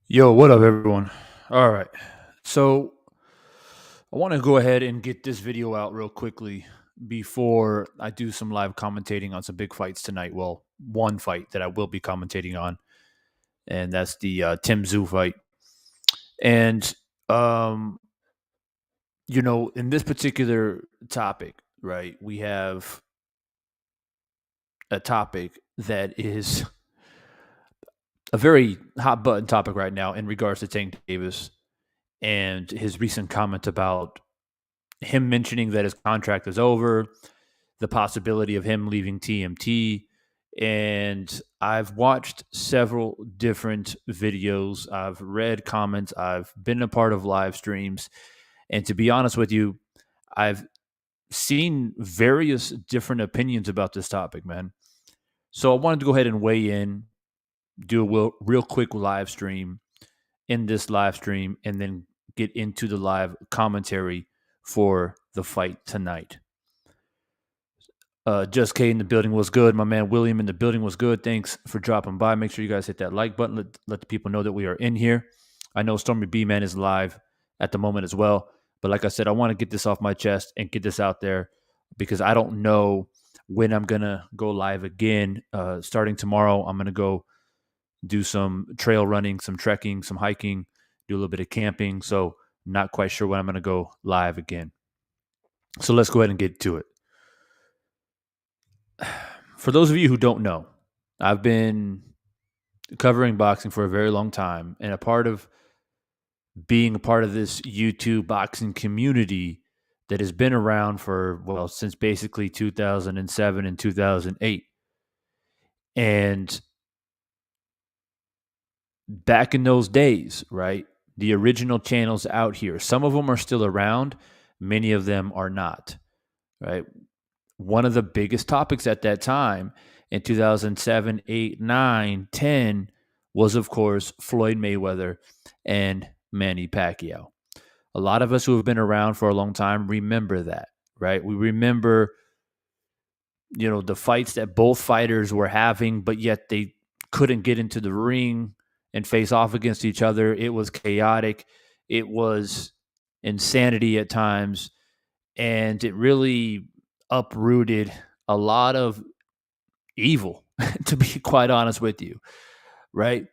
Yo, what up, everyone? All right. So, I want to go ahead and get this video out real quickly before I do some live commentating on some big fights tonight. Well, one fight that I will be commentating on, and that's the Tim Tszyu fight. And, um, in this particular topic, right, we have a topic that is a very hot button topic right now in regards to Tank Davis and his recent comment about him mentioning that his contract is over, the possibility of him leaving TMT. And I've watched several different videos. I've read comments. I've been a part of live streams. And to be honest with you, I've seen various different opinions about this topic, man. So I wanted to go ahead and weigh in, do a real quick live stream in this live stream, and then get into the live commentary for the fight tonight. Just K in the building was good. My man William in the building was good. Thanks for dropping by. Make sure you guys hit that like button. Let the people know that we are in here. I know Stormy B Man is live at the moment as well. But like I said, I want to get this off my chest and get this out there because I don't know when I'm going to go live again. Starting tomorrow, I'm going to go do some trail running, some trekking, some hiking, do a little bit of camping. So not quite sure when I'm going to go live again. So let's go ahead and get to it. For those of you who don't know, I've been covering boxing for a very long time, and being a part of this YouTube boxing community that has been around since basically 2007 and 2008. And back in those days, right, the original channels out here, some of them are still around, many of them are not, right? One of the biggest topics at that time in 2007, 8, 9, 10 was, of course, Floyd Mayweather and Manny Pacquiao. A lot of us who have been around for a long time remember that, right? We remember, the fights that both fighters were having, but yet they couldn't get into the ring and face off against each other. It was chaotic. It was insanity at times. And it really uprooted a lot of evil, to be quite honest with you, right?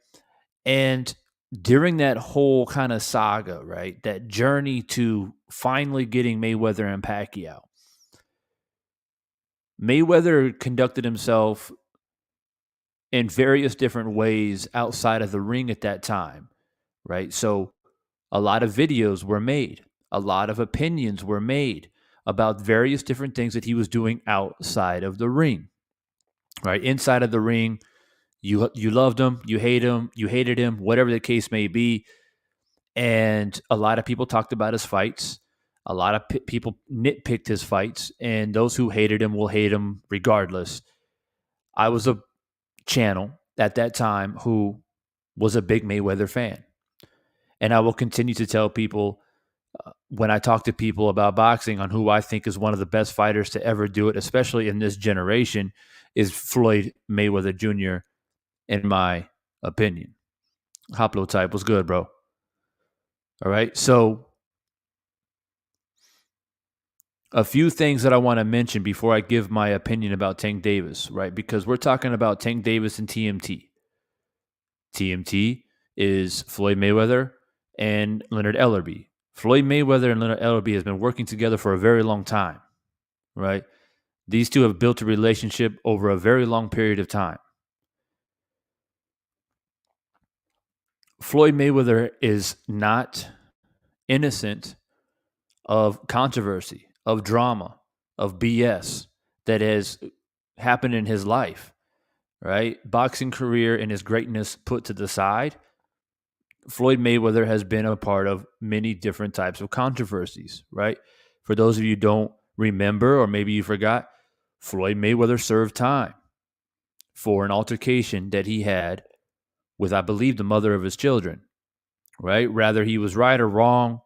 And during that whole kind of saga, right? That journey to finally getting Mayweather and Pacquiao, Mayweather conducted himself in various different ways outside of the ring at that time, right? So a lot of videos were made, a lot of opinions were made about various different things that he was doing outside of the ring, right? Inside of the ring, you loved him, you hated him, whatever the case may be. And a lot of people talked about his fights. A lot of people nitpicked his fights, and those who hated him will hate him regardless. I was a channel at that time who was a big Mayweather fan. And I will continue to tell people when I talk to people about boxing on who I think is one of the best fighters to ever do it, especially in this generation, is Floyd Mayweather Jr., in my opinion. Haplotype was good, bro. All right. So, a few things that I want to mention before I give my opinion about Tank Davis, right? Because we're talking about Tank Davis and TMT. TMT is Floyd Mayweather and Leonard Ellerbe. Floyd Mayweather and Leonard Ellerbe has been working together for a very long time, right? These two have built a relationship over a very long period of time. Floyd Mayweather is not innocent of controversy, of drama, of BS that has happened in his life, right? Boxing career and his greatness put to the side, Floyd Mayweather has been a part of many different types of controversies, right? For those of you who don't remember, or maybe you forgot, Floyd Mayweather served time for an altercation that he had with, I believe, the mother of his children, right? Rather he was right or wrong,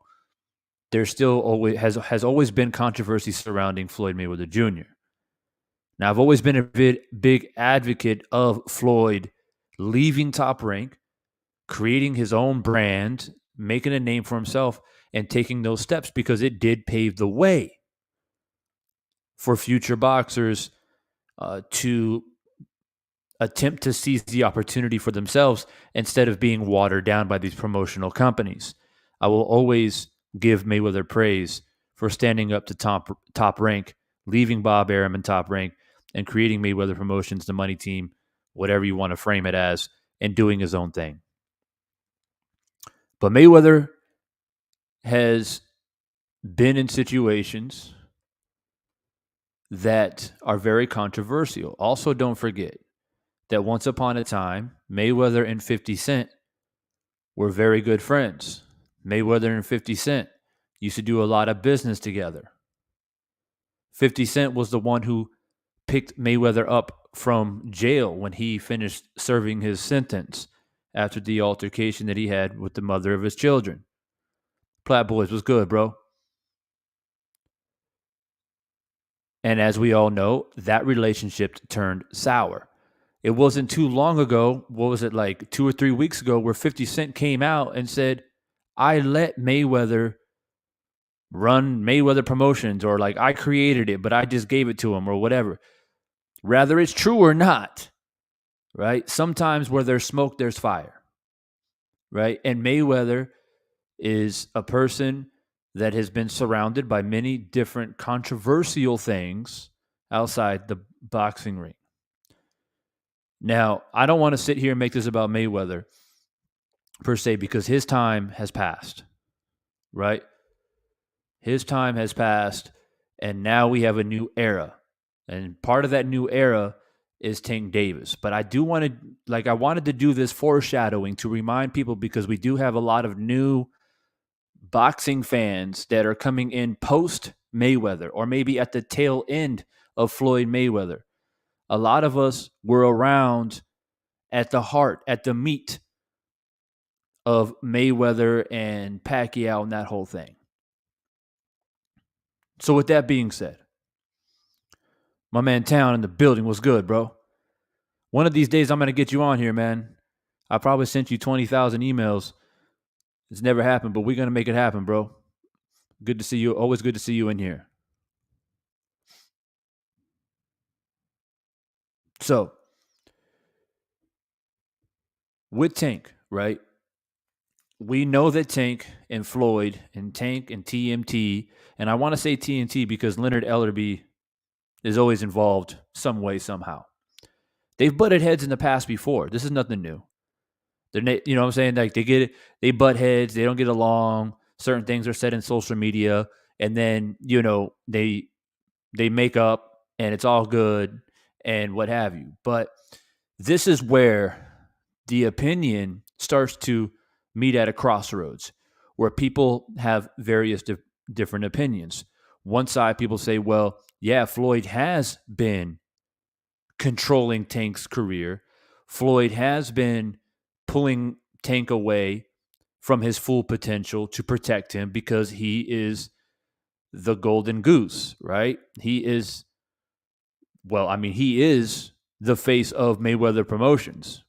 there still always has always been controversy surrounding Floyd Mayweather Jr. Now, I've always been a big advocate of Floyd leaving Top Rank, creating his own brand, making a name for himself, and taking those steps because it did pave the way for future boxers to attempt to seize the opportunity for themselves instead of being watered down by these promotional companies. I will always give Mayweather praise for standing up to top rank, leaving Bob Arum in Top Rank, and creating Mayweather Promotions, the money team, whatever you want to frame it as, and doing his own thing. But Mayweather has been in situations that are very controversial. Also, don't forget that once upon a time, Mayweather and 50 Cent were very good friends. Mayweather and 50 Cent used to do a lot of business together. 50 Cent was the one who picked Mayweather up from jail when he finished serving his sentence after the altercation that he had with the mother of his children. Platt Boys was good, bro. And as we all know, that relationship turned sour. It wasn't too long ago, what was it, like 2 or 3 weeks ago, where 50 Cent came out and said, I let Mayweather run Mayweather Promotions, or like I created it, but I just gave it to him, or whatever. Rather it's true or not, right? Sometimes where there's smoke, there's fire, right? And Mayweather is a person that has been surrounded by many different controversial things outside the boxing ring. Now, I don't want to sit here and make this about Mayweather per se, because his time has passed, right? His time has passed, and now we have a new era. And part of that new era is Tank Davis. But I do want to, I wanted to do this foreshadowing to remind people, because we do have a lot of new boxing fans that are coming in post Mayweather, or maybe at the tail end of Floyd Mayweather. A lot of us were around at the heart, at the meat of Mayweather and Pacquiao and that whole thing. So with that being said, my man Town in the building was good, bro. One of these days I'm going to get you on here, man. I probably sent you 20,000 emails. It's never happened, but we're going to make it happen, bro. Good to see you. Always good to see you in here. So, with Tank, right? we know that Tank and Floyd and Tank and TMT, and I want to say TNT because Leonard Ellerby is always involved some way, somehow. They've butted heads in the past before. This is nothing new. You know what I'm saying? Like they butt heads, they don't get along. Certain things are said in social media, and then they make up, and it's all good, and what have you. But this is where the opinion starts to meet at a crossroads, where people have various different opinions. One side, people say, well, yeah, Floyd has been controlling Tank's career. Floyd has been pulling Tank away from his full potential to protect him because he is the golden goose, right? He is the face of Mayweather Promotions.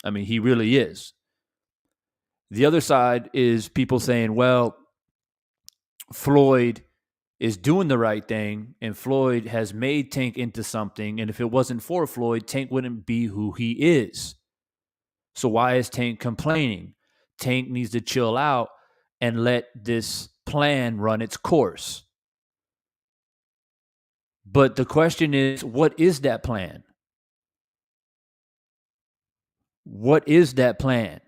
I mean, he really is. The other side is people saying, well, Floyd is doing the right thing and Floyd has made Tank into something. And if it wasn't for Floyd, Tank wouldn't be who he is. So why is Tank complaining? Tank needs to chill out and let this plan run its course. But the question is, what is that plan? What is that plan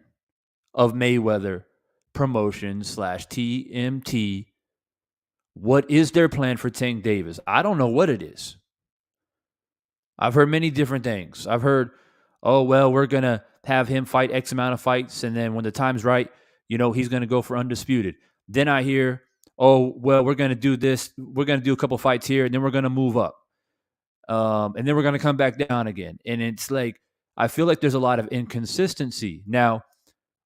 of Mayweather Promotions slash TMT? What is their plan for Tank Davis? I don't know what it is. I've heard many different things. I've heard, oh, well, we're going to have him fight X amount of fights. And then when the time's right, he's going to go for undisputed. Then I hear, oh, well, we're going to do this. We're going to do a couple fights here, and then we're going to move up. And then we're going to come back down again. And it's like, I feel like there's a lot of inconsistency. Now,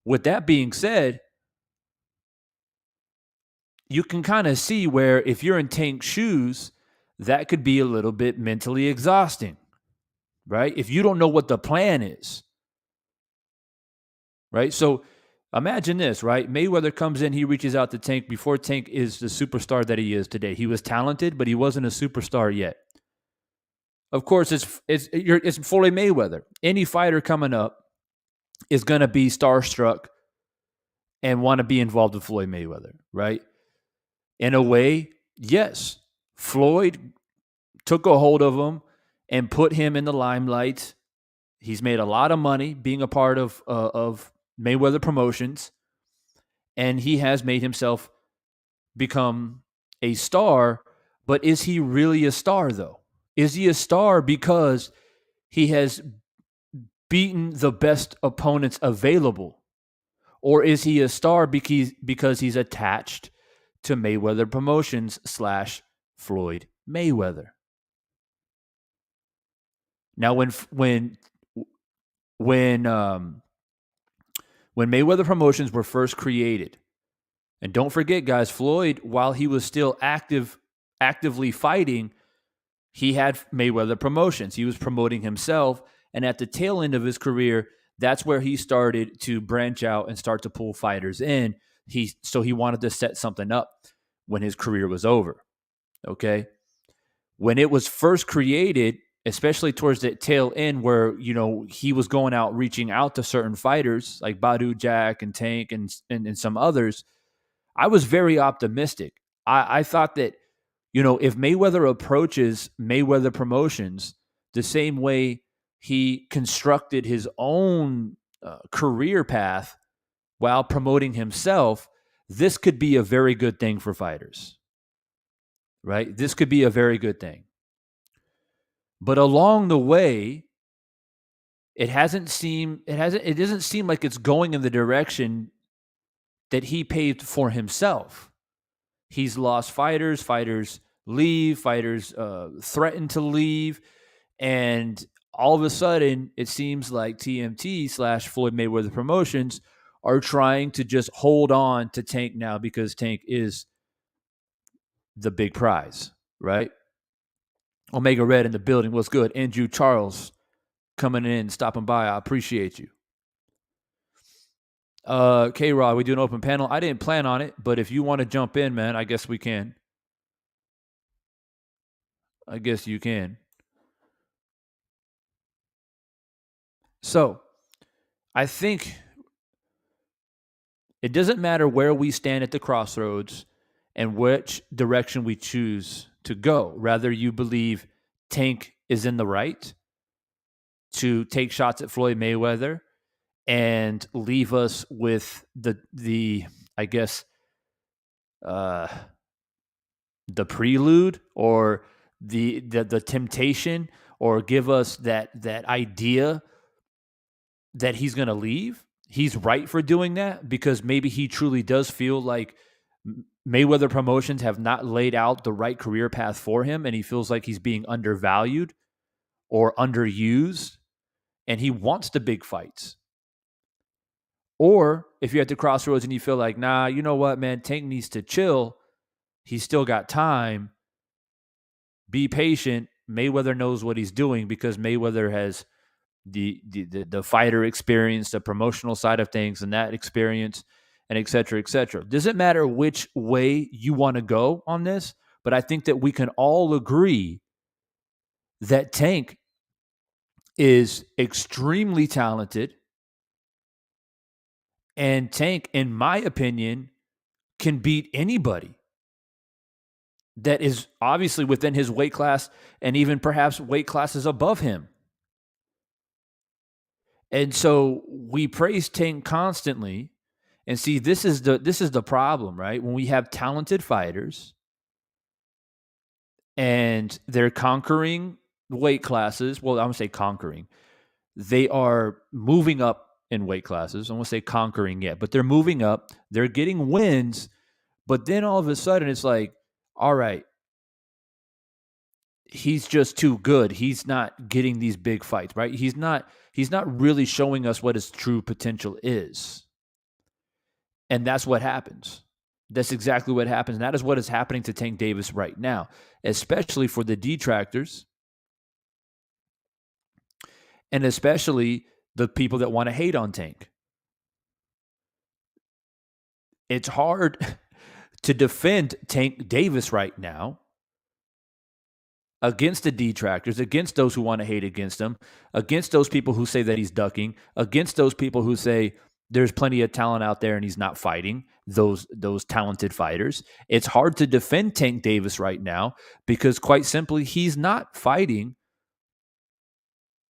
with that being said, you can kind of see where if you're in Tank's shoes, that could be a little bit mentally exhausting, right? If you don't know what the plan is, right? So imagine this, right? Mayweather comes in, he reaches out to Tank before Tank is the superstar that he is today. He was talented, but he wasn't a superstar yet. Of course, it's Floyd Mayweather. Any fighter coming up is going to be starstruck and want to be involved with Floyd Mayweather, right? In a way, yes, Floyd took a hold of him and put him in the limelight. He's made a lot of money being a part of Mayweather Promotions, and he has made himself become a star. But is he really a star, though? Is he a star because he has beaten the best opponents available? Or is he a star because he's attached to Mayweather Promotions slash Floyd Mayweather? Now, when Mayweather Promotions were first created, and don't forget, guys, Floyd, while he was still actively fighting, he had Mayweather Promotions. He was promoting himself, and at the tail end of his career, that's where he started to branch out and start to pull fighters in. So he wanted to set something up when his career was over. Okay, when it was first created, especially towards the tail end where, he was going out, reaching out to certain fighters like Badu Jack and Tank and some others, I was very optimistic. I thought that, if Mayweather approaches Mayweather Promotions the same way he constructed his own career path while promoting himself, this could be a very good thing for fighters, right? This could be a very good thing. But along the way, it doesn't seem like it's going in the direction that he paved for himself. He's lost fighters leave, fighters threaten to leave, and all of a sudden, it seems like TMT slash Floyd Mayweather Promotions are trying to just hold on to Tank now because Tank is the big prize, right? Omega Red in the building. What's good? Andrew Charles coming in, stopping by. I appreciate you. K-Rod, we do an open panel. I didn't plan on it, but if you want to jump in, man, I guess we can. I guess you can. So, I think It doesn't matter where we stand at the crossroads and which direction we choose to go. Rather, you believe Tank is in the right to take shots at Floyd Mayweather and leave us with the I guess uh, the prelude or the temptation, or give us that idea that he's going to leave. He's right for doing that because maybe he truly does feel like Mayweather Promotions have not laid out the right career path for him, and he feels like he's being undervalued or underused, and he wants the big fights. Or if you're at the crossroads and you feel like, nah, you know what, man, Tank needs to chill. He's still got time. Be patient. Mayweather knows what he's doing because Mayweather has the fighter experience, the promotional side of things, and that experience, and et cetera, et cetera. Doesn't matter which way you want to go on this, but I think that we can all agree that Tank is extremely talented, and Tank, in my opinion, can beat anybody that is obviously within his weight class and even perhaps weight classes above him. And so we praise Tank constantly. And see, this is the problem, right? When we have talented fighters and they're conquering weight classes, well, I'm gonna say conquering. They are moving up in weight classes. I won't say conquering yet, but they're moving up. They're getting wins, but then all of a sudden it's like, all right, he's just too good. He's not getting these big fights, right? He's not really showing us what his true potential is. And that's what happens. That's exactly what happens. And that is what is happening to Tank Davis right now, especially for the detractors and especially the people that want to hate on Tank. It's hard to defend Tank Davis right now against the detractors, against those who want to hate against him, against those people who say that he's ducking, against those people who say there's plenty of talent out there and he's not fighting those talented fighters. It's hard to defend Tank Davis right now because quite simply he's not fighting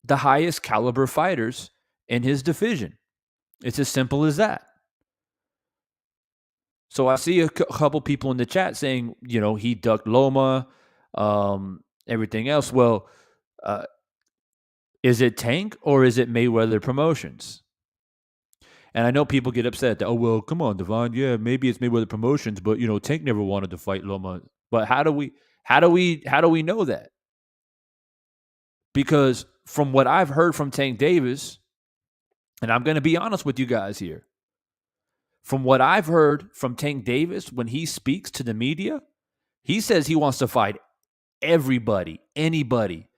the highest caliber fighters in his division. It's as simple as that. So I see a couple people in the chat saying, he ducked Loma, everything else. Well, is it Tank or is it Mayweather Promotions? And I know people get upset that, oh, well, come on, Devon. Yeah, maybe it's Mayweather Promotions, but Tank never wanted to fight Loma. But how do we know that? Because from what I've heard from Tank Davis, and I'm going to be honest with you guys here, from what I've heard from Tank Davis when he speaks to the media, he says he wants to fight everybody, anybody.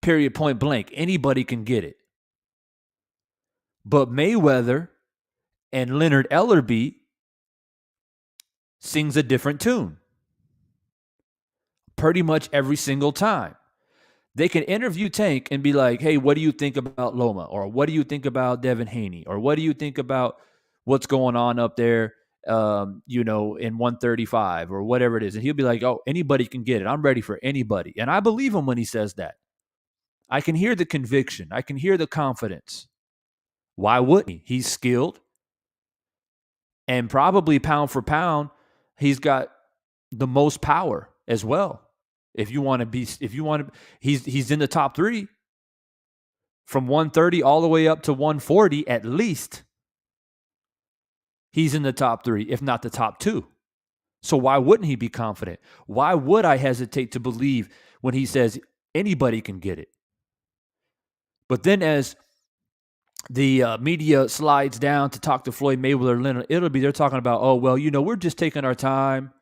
Period, point blank. Anybody can get it. But Mayweather and Leonard Ellerbe sings a different tune pretty much every single time. They can interview Tank and be like, hey, what do you think about Loma? Or what do you think about Devin Haney? Or what do you think about what's going on up there, in 135 or whatever it is? And he'll be like, oh, anybody can get it. I'm ready for anybody. And I believe him when he says that. I can hear the conviction. I can hear the confidence. Why wouldn't he? He's skilled. And probably pound for pound, he's got the most power as well. He's in the top 3 from 130 all the way up to 140 at least. He's in the top 3, if not the top 2. So why wouldn't he be confident? Why would I hesitate to believe when he says anybody can get it? But then as the media slides down to talk to Floyd Mayweather, they're talking about, oh, well, we're just taking our time.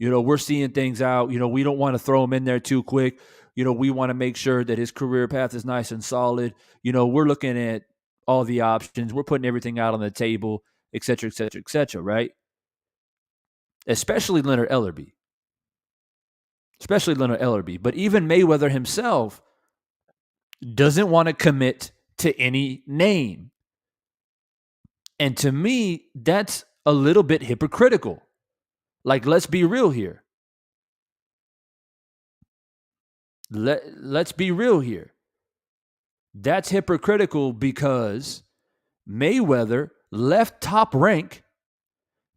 We're seeing things out. We don't want to throw him in there too quick. We want to make sure that his career path is nice and solid. We're looking at all the options. We're putting everything out on the table, et cetera, et cetera, et cetera, right? Especially Leonard Ellerbe. But even Mayweather himself doesn't want to commit to any name. And to me, that's a little bit hypocritical. Like, let's be real here. Let's be real here. That's hypocritical because Mayweather left Top Rank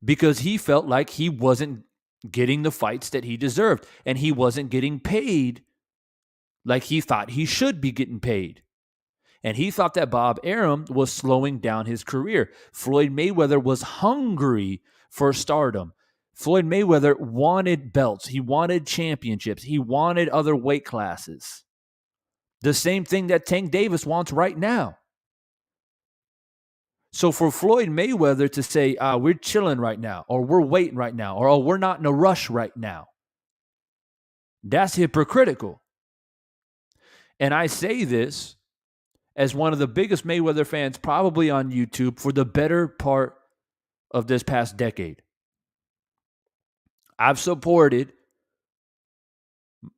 because he felt like he wasn't getting the fights that he deserved and he wasn't getting paid like he thought he should be getting paid. And he thought that Bob Arum was slowing down his career. Floyd Mayweather was hungry for stardom. Floyd Mayweather wanted belts. He wanted championships. He wanted other weight classes. The same thing that Tank Davis wants right now. So for Floyd Mayweather to say, we're chilling right now, or we're waiting right now, or we're not in a rush right now, that's hypocritical. And I say this as one of the biggest Mayweather fans probably on YouTube for the better part of this past decade. I've supported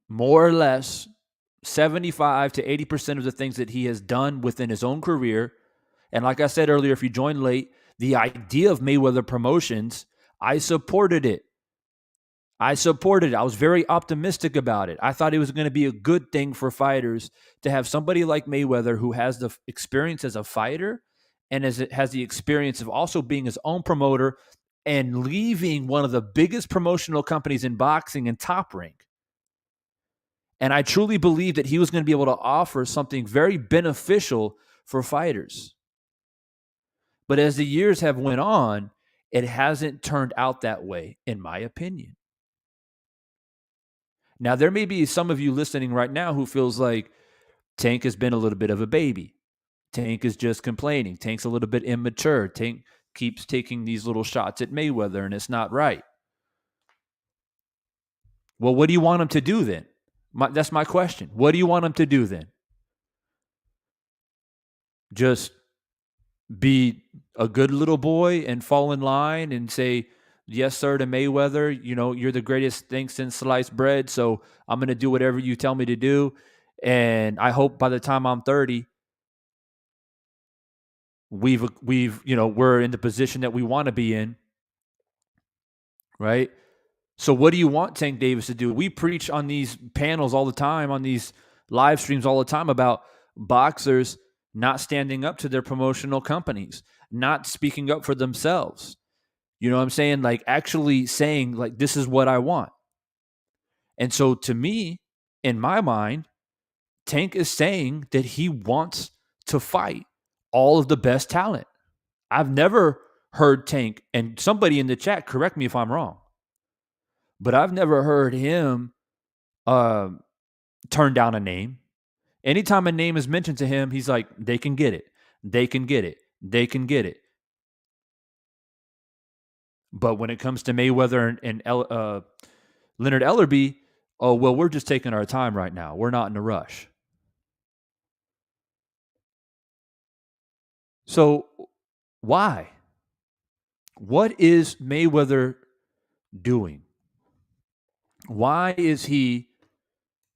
more or less 75 to 80% of the things that he has done within his own career. And like I said earlier, if you joined late, the idea of Mayweather Promotions, I supported it. I was very optimistic about it. I thought it was going to be a good thing for fighters to have somebody like Mayweather who has the experience as a fighter and has the experience of also being his own promoter and leaving one of the biggest promotional companies in boxing in Top Rank. And I truly believe that he was going to be able to offer something very beneficial for fighters. But as the years have went on, it hasn't turned out that way, in my opinion. Now, there may be some of you listening right now who feels like Tank has been a little bit of a baby. Tank is just complaining. Tank's a little bit immature. Tank keeps taking these little shots at Mayweather, and it's not right. Well, what do you want him to do then? That's my question. What do you want him to do then? Just be a good little boy and fall in line and say, yes, sir, to Mayweather, you're the greatest thing since sliced bread, so I'm going to do whatever you tell me to do. And I hope by the time I'm 30, we're in the position that we want to be in, right? So what do you want Tank Davis to do? We preach on these panels all the time, on these live streams all the time about boxers not standing up to their promotional companies, not speaking up for themselves. You know what I'm saying? Like actually saying like, this is what I want. And so to me, in my mind, Tank is saying that he wants to fight all of the best talent. I've never heard Tank, and somebody in the chat, correct me if I'm wrong, but I've never heard him turn down a name. Anytime a name is mentioned to him, he's like, they can get it. They can get it. They can get it. But when it comes to Mayweather and Leonard Ellerbe, oh, well, we're just taking our time right now. We're not in a rush. So why? What is Mayweather doing? Why is he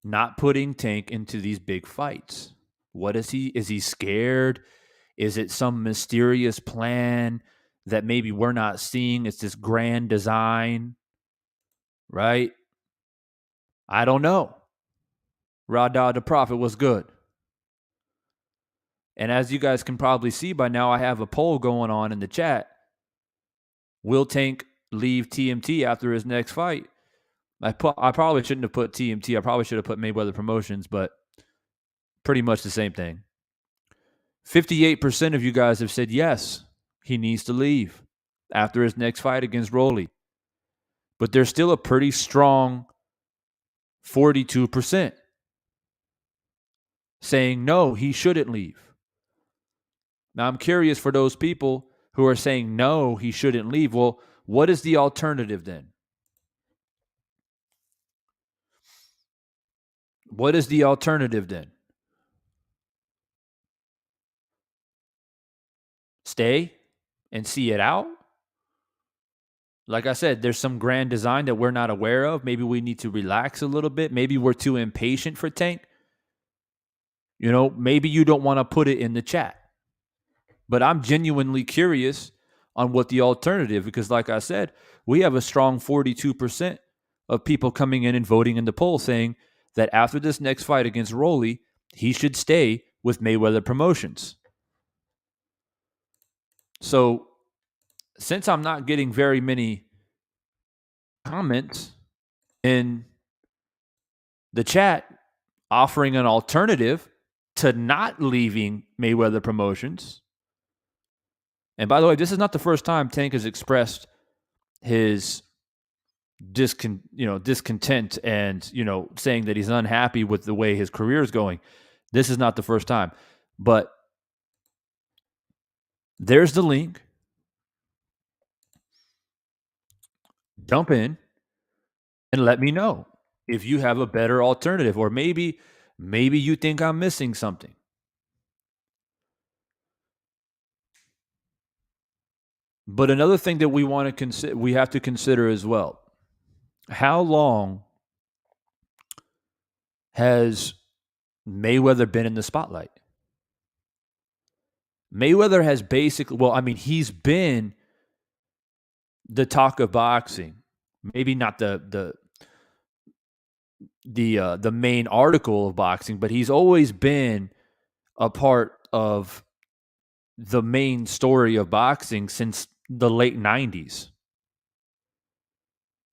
not putting Tank into these big fights? What is he? Is he scared? Is it some mysterious plan that maybe we're not seeing? It's this grand design, right? I don't know. Rada the Prophet was good. And as you guys can probably see by now, I have a poll going on in the chat. Will Tank leave TMT after his next fight? I probably shouldn't have put TMT. I probably should have put Mayweather Promotions, but pretty much the same thing. 58% of you guys have said yes, he needs to leave after his next fight against Rolly. But there's still a pretty strong 42% saying no, he shouldn't leave. Now, I'm curious for those people who are saying no, he shouldn't leave. Well, what is the alternative then? What is the alternative then? Stay and see it out? Like I said, there's some grand design that we're not aware of. Maybe we need to relax a little bit. Maybe we're too impatient for Tank. Maybe you don't want to put it in the chat. But I'm genuinely curious on what the alternative, because like I said, we have a strong 42% of people coming in and voting in the poll saying that after this next fight against Rolly, he should stay with Mayweather Promotions. So since I'm not getting very many comments in the chat offering an alternative to not leaving Mayweather Promotions. And by the way, this is not the first time Tank has expressed his discontent and, saying that he's unhappy with the way his career is going. This is not the first time. But there's the link. Jump in and let me know if you have a better alternative, or maybe you think I'm missing something. But another thing that we have to consider as well: how long has Mayweather been in the spotlight? Mayweather has he's been the talk of boxing. Maybe not the main article of boxing, but he's always been a part of the main story of boxing since the late 90s.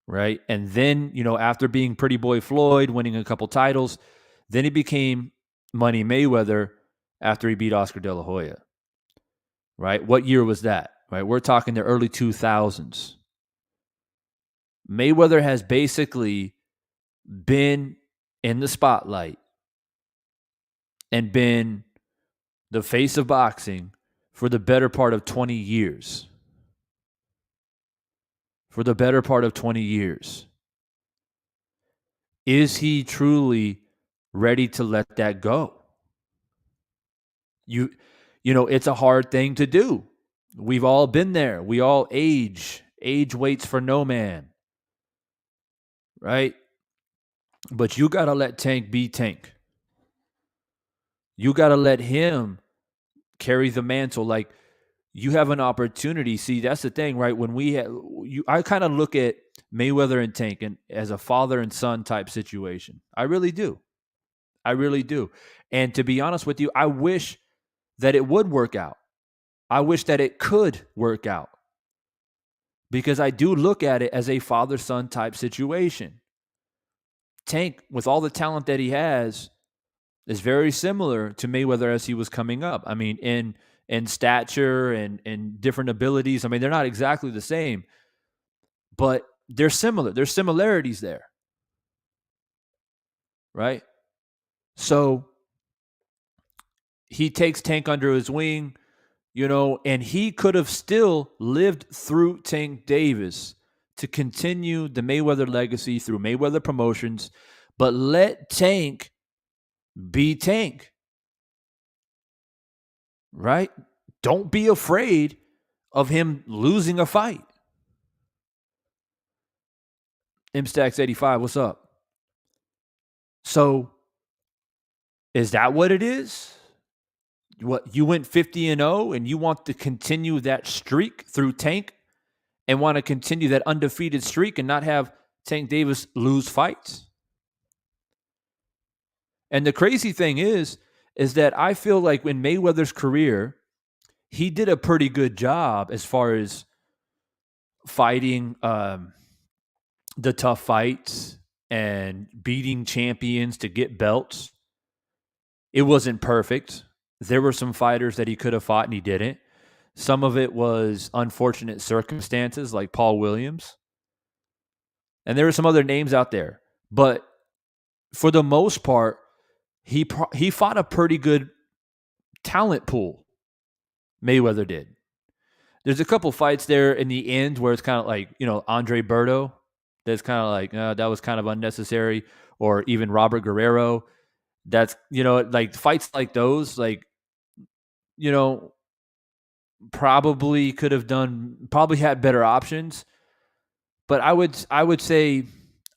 Right? And then, after being Pretty Boy Floyd, winning a couple titles, then he became Money Mayweather after he beat Oscar De La Hoya. Right? What year was that? Right? We're talking the early 2000s. Mayweather has basically been in the spotlight and been the face of boxing for the better part of 20 years. For the better part of 20 years. Is he truly ready to let that go? It's a hard thing to do. We've all been there. We all age. Age waits for no man. Right? But you got to let Tank be Tank. You got to let him carry the mantle. Like, you have an opportunity. See, that's the thing, right? When I kind of look at Mayweather and Tank as a father and son type situation. I really do. I really do. And to be honest with you, I wish that it would work out. I wish that it could work out. Because I do look at it as a father-son type situation. Tank, with all the talent that he has, is very similar to Mayweather as he was coming up. I mean, in stature and different abilities. I mean, they're not exactly the same, but they're similar. There's similarities there. Right? So he takes Tank under his wing, and he could have still lived through Tank Davis to continue the Mayweather legacy through Mayweather Promotions, but let Tank be Tank. Right? Don't be afraid of him losing a fight. MStax85, what's up? So, is that what it is? What, you went 50-0 and you want to continue that streak through Tank and want to continue that undefeated streak and not have Tank Davis lose fights? And the crazy thing is that I feel like in Mayweather's career, he did a pretty good job as far as fighting the tough fights and beating champions to get belts. It wasn't perfect. There were some fighters that he could have fought and he didn't. Some of it was unfortunate circumstances, like Paul Williams. And there were some other names out there. But for the most part, he fought a pretty good talent pool. Mayweather did. There's a couple fights there in the end where it's kind of like, Andre Berto. That's kind of like, that was kind of unnecessary. Or even Robert Guerrero. That's, like fights like those, like, probably had better options. But I would say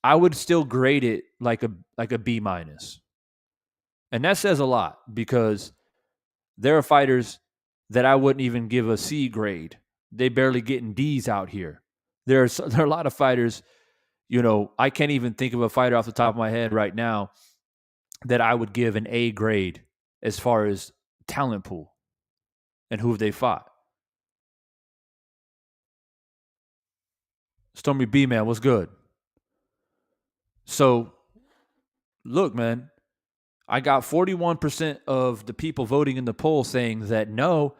I would still grade it like a B-. And that says a lot, because there are fighters that I wouldn't even give a C grade They barely getting D's out here. There are a lot of fighters. I can't even think of a fighter off the top of my head right now that I would give an A grade as far as talent pool and who they fought. Stormy B, man, what's good? So, look, man, I got 41% of the people voting in the poll saying that no,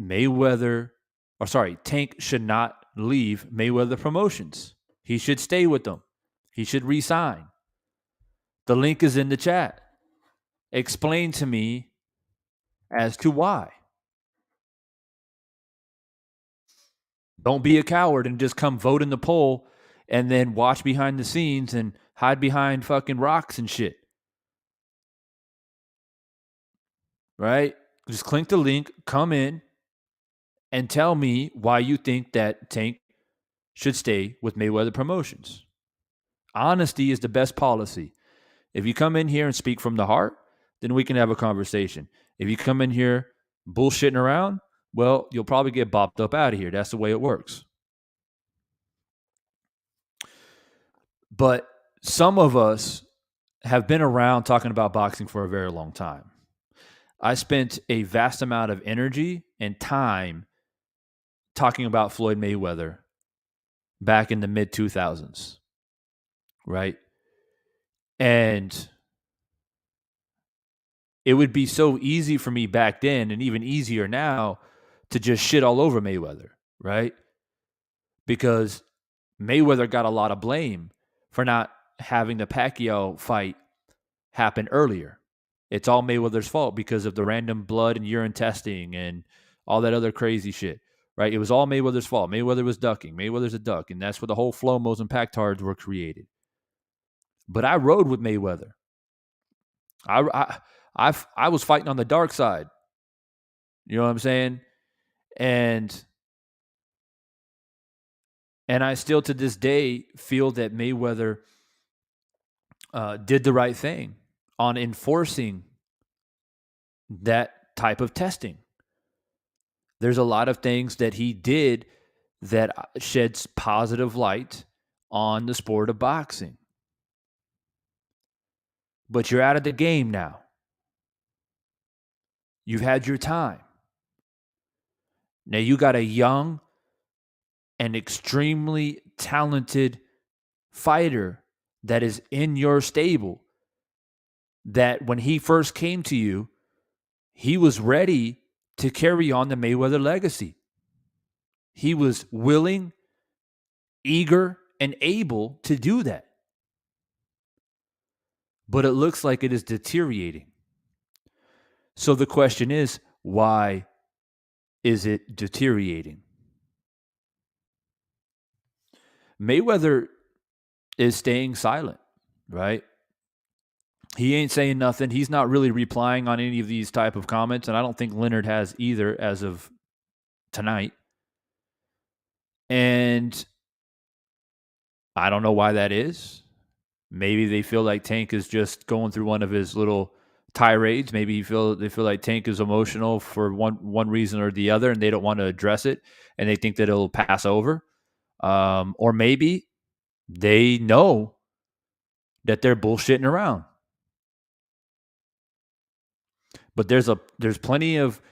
Mayweather, or sorry, Tank should not leave Mayweather Promotions. He should stay with them. He should resign. The link is in the chat. Explain to me as to why. Don't be a coward and just come vote in the poll and then watch behind the scenes and hide behind fucking rocks and shit. Right? Just click the link, come in, and tell me why you think that Tank should stay with Mayweather Promotions. Honesty is the best policy. If you come in here and speak from the heart, then we can have a conversation. If you come in here bullshitting around, well, you'll probably get bopped up out of here. That's the way it works. But some of us have been around talking about boxing for a very long time. I spent a vast amount of energy and time talking about Floyd Mayweather back in the mid 2000s, right? And it would be so easy for me back then, and even easier now, to just shit all over Mayweather, right? Because Mayweather got a lot of blame for not having the Pacquiao fight happen earlier. It's all Mayweather's fault because of the random blood and urine testing and all that other crazy shit, right? It was all Mayweather's fault. Mayweather was ducking. Mayweather's a duck, and that's where the whole Flomos and Pactards were created. But I rode with Mayweather. I was fighting on the dark side. You know what I'm saying? And I still to this day feel that Mayweather did the right thing on enforcing that type of testing. There's a lot of things that he did that sheds positive light on the sport of boxing. But you're out of the game now. You've had your time. Now you got a young and extremely talented fighter that is in your stable that when he first came to you, he was ready to carry on the Mayweather legacy. He was willing, eager, and able to do that. But it looks like it is deteriorating. So the question is, why is it deteriorating? Mayweather is staying silent, right? He ain't saying nothing. He's not really replying on any of these type of comments, and I don't think Leonard has either as of tonight. And I don't know why that is. Maybe they feel like Tank is just going through one of his little tirades. Maybe they feel like Tank is emotional for one reason or the other, and they don't want to address it, and they think that it'll pass over. Or maybe they know that they're bullshitting around. But there's plenty of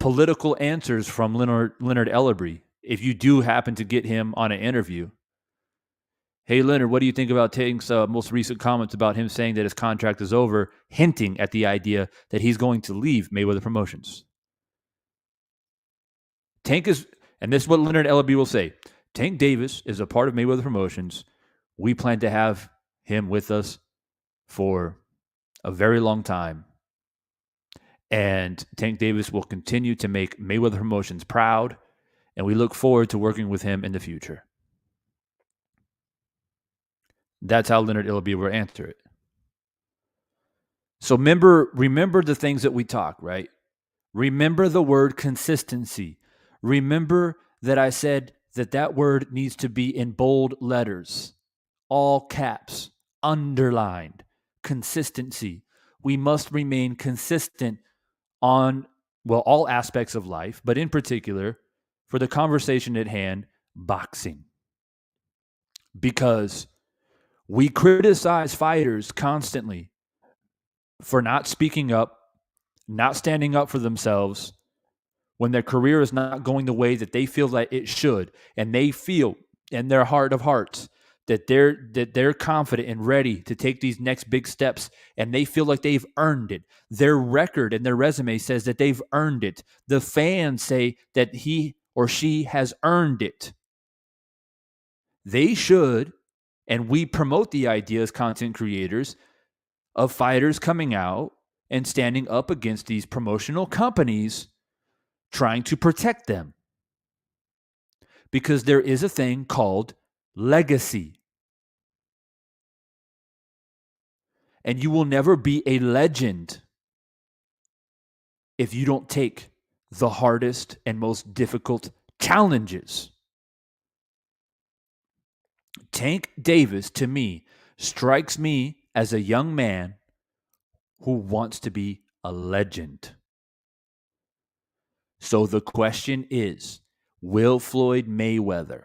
political answers from Leonard Ellerby. If you do happen to get him on an interview, hey Leonard, what do you think about Tank's most recent comments about him saying that his contract is over, hinting at the idea that he's going to leave Mayweather Promotions? Tank is, and this is what Leonard Ellerby will say, Tank Davis is a part of Mayweather Promotions. We plan to have him with us for a very long time. And Tank Davis will continue to make Mayweather Promotions proud, and we look forward to working with him in the future. That's how Leonard Ellerby will answer it. So remember the things that we talk, right? Remember the word consistency. Remember that I said that word needs to be in bold letters, all caps, underlined. Consistency. We must remain consistent on, well, all aspects of life, but in particular, for the conversation at hand, boxing. Because we criticize fighters constantly for not speaking up, not standing up for themselves when their career is not going the way that they feel like it should, and they feel in their heart of hearts that they're confident and ready to take these next big steps, and they feel like they've earned it. Their record and their resume says that they've earned it. The fans say that he or she has earned it. They should, and we promote the idea as content creators of fighters coming out and standing up against these promotional companies trying to protect them. Because there is a thing called legacy. And you will never be a legend if you don't take the hardest and most difficult challenges. Tank Davis, to me, strikes me as a young man who wants to be a legend. So the question is, will Floyd Mayweather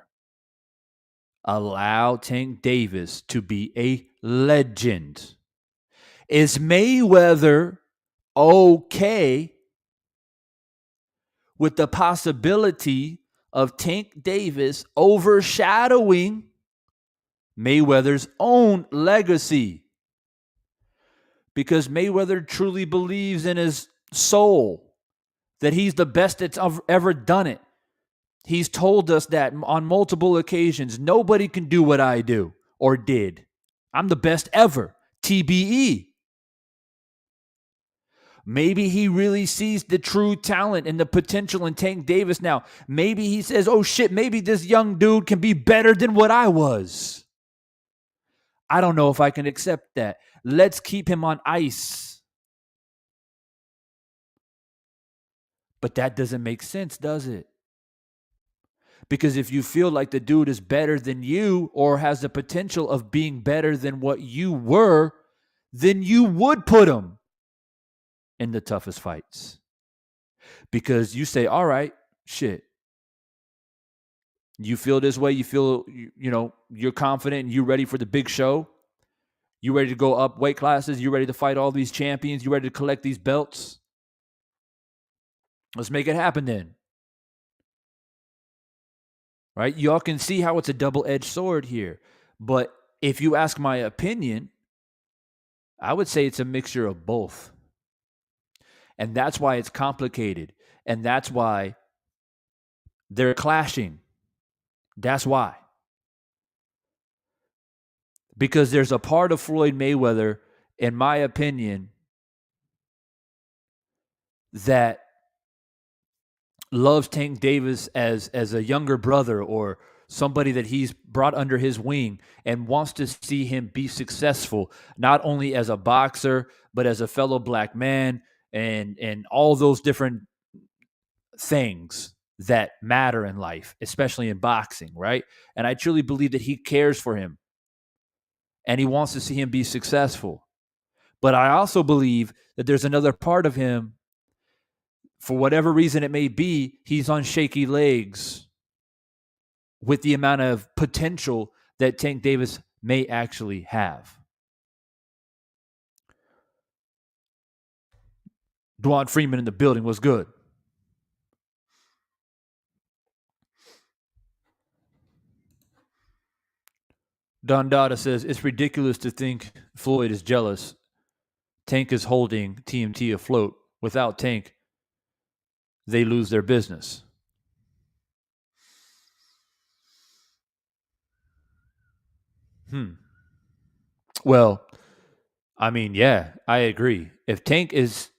allow Tank Davis to be a legend? Is Mayweather okay with the possibility of Tank Davis overshadowing Mayweather's own legacy? Because Mayweather truly believes in his soul that he's the best that's ever done it. He's told us that on multiple occasions. Nobody can do what I do or did. I'm the best ever. TBE. Maybe he really sees the true talent and the potential in Tank Davis now. Maybe he says, oh shit, maybe this young dude can be better than what I was. I don't know if I can accept that. Let's keep him on ice. But that doesn't make sense, does it? Because if you feel like the dude is better than you or has the potential of being better than what you were, then you would put him in the toughest fights. Because you say, all right, shit. You feel this way, you feel, you're confident and you're ready for the big show. You ready to go up weight classes. You ready to fight all these champions. You ready to collect these belts. Let's make it happen then. Right? Y'all can see how it's a double-edged sword here. But if you ask my opinion, I would say it's a mixture of both. And that's why it's complicated. And that's why they're clashing. That's why. Because there's a part of Floyd Mayweather, in my opinion, that loves Tank Davis as a younger brother or somebody that he's brought under his wing and wants to see him be successful, not only as a boxer, but as a fellow black man and all those different things that matter in life, especially in boxing, right? And I truly believe that he cares for him and he wants to see him be successful. But I also believe that there's another part of him, for whatever reason it may be, he's on shaky legs with the amount of potential that Tank Davis may actually have. Dwan Freeman in the building was good. Don Dada says, it's ridiculous to think Floyd is jealous. Tank is holding TMT afloat. Without Tank, they lose their business. Well, I mean, yeah, I agree. If Tank is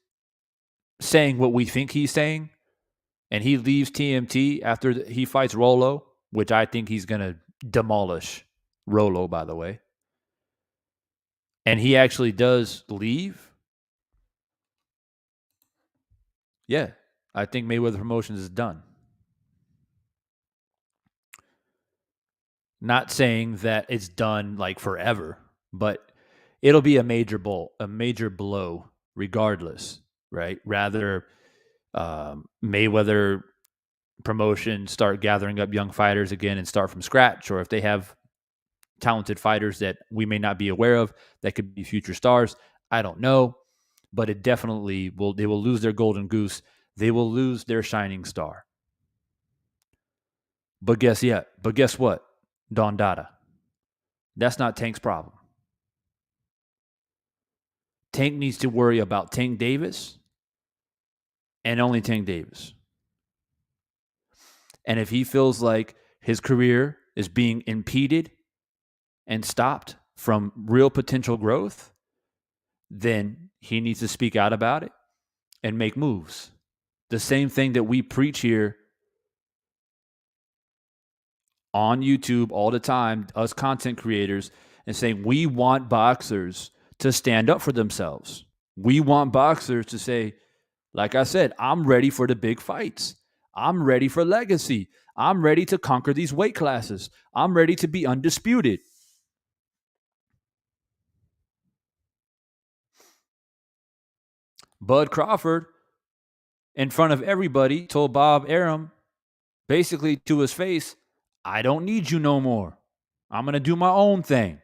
saying what we think he's saying, and he leaves TMT after he fights Rolo, which I think he's going to demolish Rolo, by the way, and he actually does leave, yeah, I think Mayweather Promotions is done. Not saying that it's done like forever, but it'll be a major blow regardless, right? Rather, Mayweather promotion start gathering up young fighters again and start from scratch, or if they have talented fighters that we may not be aware of that could be future stars. I don't know, but it definitely will. They will lose their golden goose. They will lose their shining star. But guess what? Don Dada. That's not Tank's problem. Tank needs to worry about Tank Davis and only Tank Davis. And if he feels like his career is being impeded and stopped from real potential growth, then he needs to speak out about it and make moves. The same thing that we preach here on YouTube all the time, us content creators, and saying we want boxers to stand up for themselves. We want boxers to say, like I said, I'm ready for the big fights. I'm ready for legacy. I'm ready to conquer these weight classes. I'm ready to be undisputed. Bud Crawford, in front of everybody, told Bob Arum, basically to his face, I don't need you no more. I'm going to do my own thing.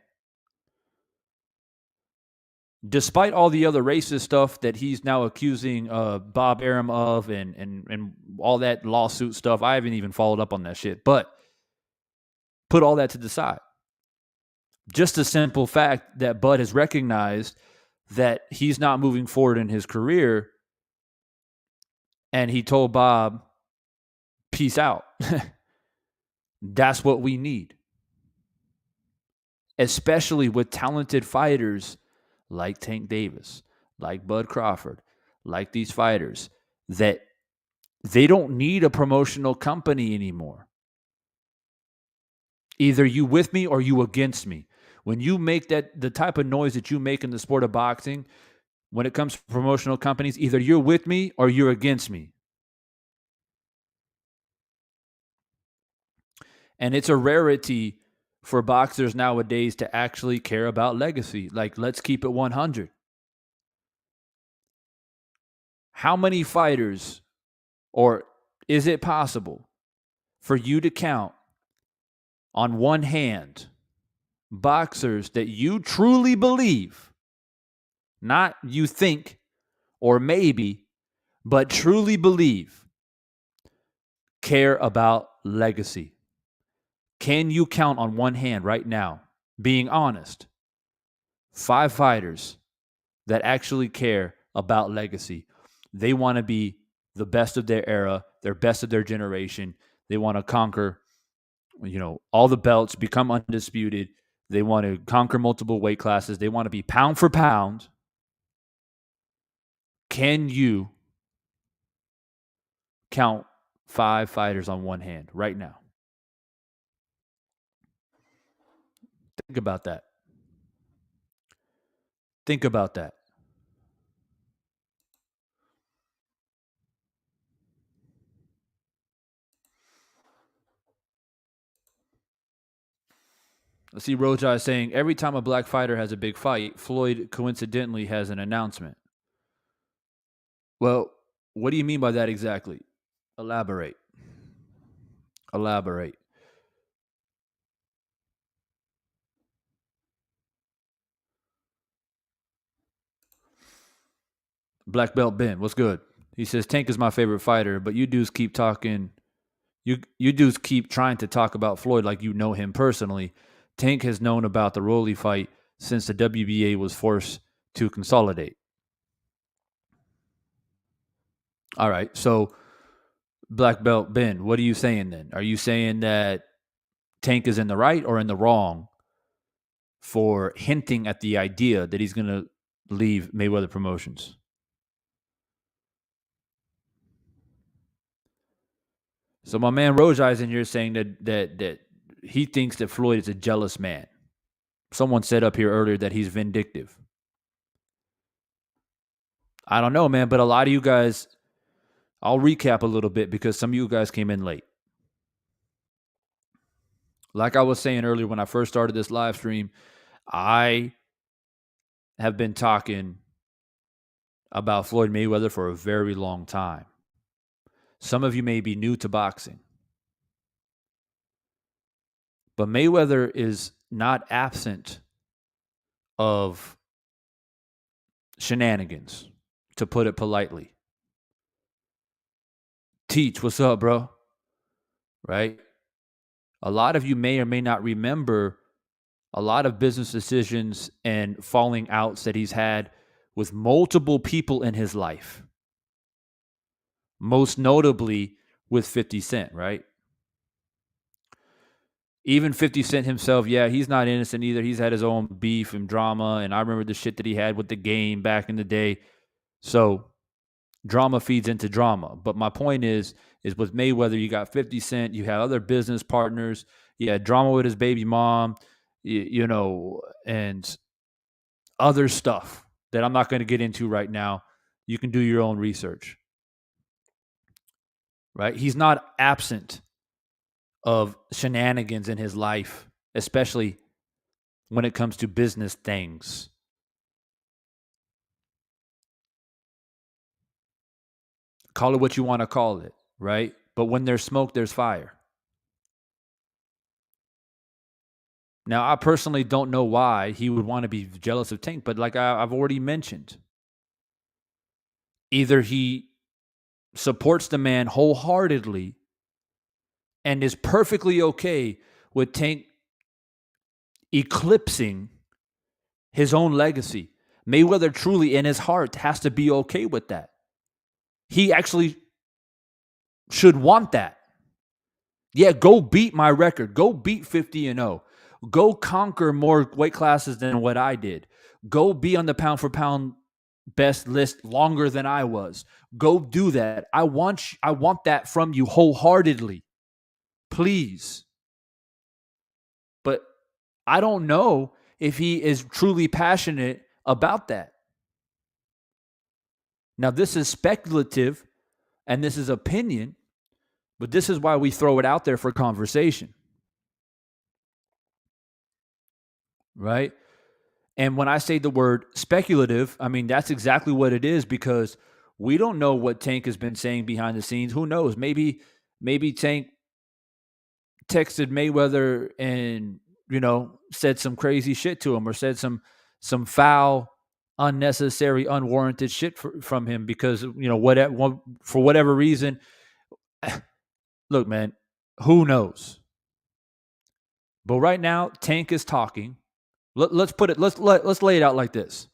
Despite all the other racist stuff that he's now accusing Bob Arum of and all that lawsuit stuff, I haven't even followed up on that shit. But put all that to the side. Just the simple fact that Bud has recognized that he's not moving forward in his career, and he told Bob, peace out. That's what we need. Especially with talented fighters like Tank Davis, like Bud Crawford, like these fighters, that they don't need a promotional company anymore. Either you with me or you against me. When you make that the type of noise that you make in the sport of boxing, when it comes to promotional companies, either you're with me or you're against me. And it's a rarity for boxers nowadays to actually care about legacy. Like, let's keep it 100. How many fighters, or is it possible for you to count on one hand boxers that you truly believe, not you think or maybe, but truly believe, care about legacy? Can you count on one hand right now, being honest, 5 fighters that actually care about legacy? They want to be the best of their era, their best of their generation. They want to conquer, all the belts, become undisputed. They want to conquer multiple weight classes. They want to be pound for pound. Can you count 5 fighters on one hand right now? Think about that. Think about that. I see Rojai saying every time a black fighter has a big fight, Floyd coincidentally has an announcement. Well, what do you mean by that exactly? Elaborate. Elaborate. Black Belt Ben, what's good? He says Tank is my favorite fighter, but you dudes keep talking. You dudes keep trying to talk about Floyd like you know him personally. Tank has known about the Rolly fight since the WBA was forced to consolidate. All right, so Black Belt Ben, what are you saying then? Are you saying that Tank is in the right or in the wrong for hinting at the idea that he's going to leave Mayweather Promotions? So my man Rojai is in here saying that he thinks that Floyd is a jealous man. Someone said up here earlier that he's vindictive. I don't know, man, but a lot of you guys, I'll recap a little bit because some of you guys came in late. Like I was saying earlier when I first started this live stream, I have been talking about Floyd Mayweather for a very long time. Some of you may be new to boxing, but Mayweather is not absent of shenanigans, to put it politely. Teach, what's up, bro? Right? A lot of you may or may not remember a lot of business decisions and falling outs that he's had with multiple people in his life, most notably with 50 Cent, right? Even 50 Cent himself, yeah, he's not innocent either. He's had his own beef and drama, and I remember the shit that he had with the game back in the day. So drama feeds into drama. But my point is with Mayweather, you got 50 Cent, you have other business partners, you had drama with his baby mom, and other stuff that I'm not going to get into right now. You can do your own research, right? He's not absent of shenanigans in his life, especially when it comes to business things. Call it what you want to call it, right? But when there's smoke, there's fire. Now, I personally don't know why he would want to be jealous of Tank, but like I've already mentioned, either he supports the man wholeheartedly and is perfectly okay with Tank eclipsing his own legacy. Mayweather truly in his heart has to be okay with that. He actually should want that. Yeah, go beat my record. Go beat 50-0. Go conquer more weight classes than what I did. Go be on the pound for pound best list longer than I was. Go do that. I want that from you wholeheartedly. Please. But I don't know if he is truly passionate about that. Now, this is speculative and this is opinion, but this is why we throw it out there for conversation. Right? And when I say the word speculative, I mean, that's exactly what it is, because we don't know what Tank has been saying behind the scenes. Who knows? Maybe Tank texted Mayweather and, said some crazy shit to him, or said some foul, unnecessary, unwarranted shit from him because, for whatever reason. Look, man, who knows? But right now, Tank is talking. Let's put it. Let's lay it out like this.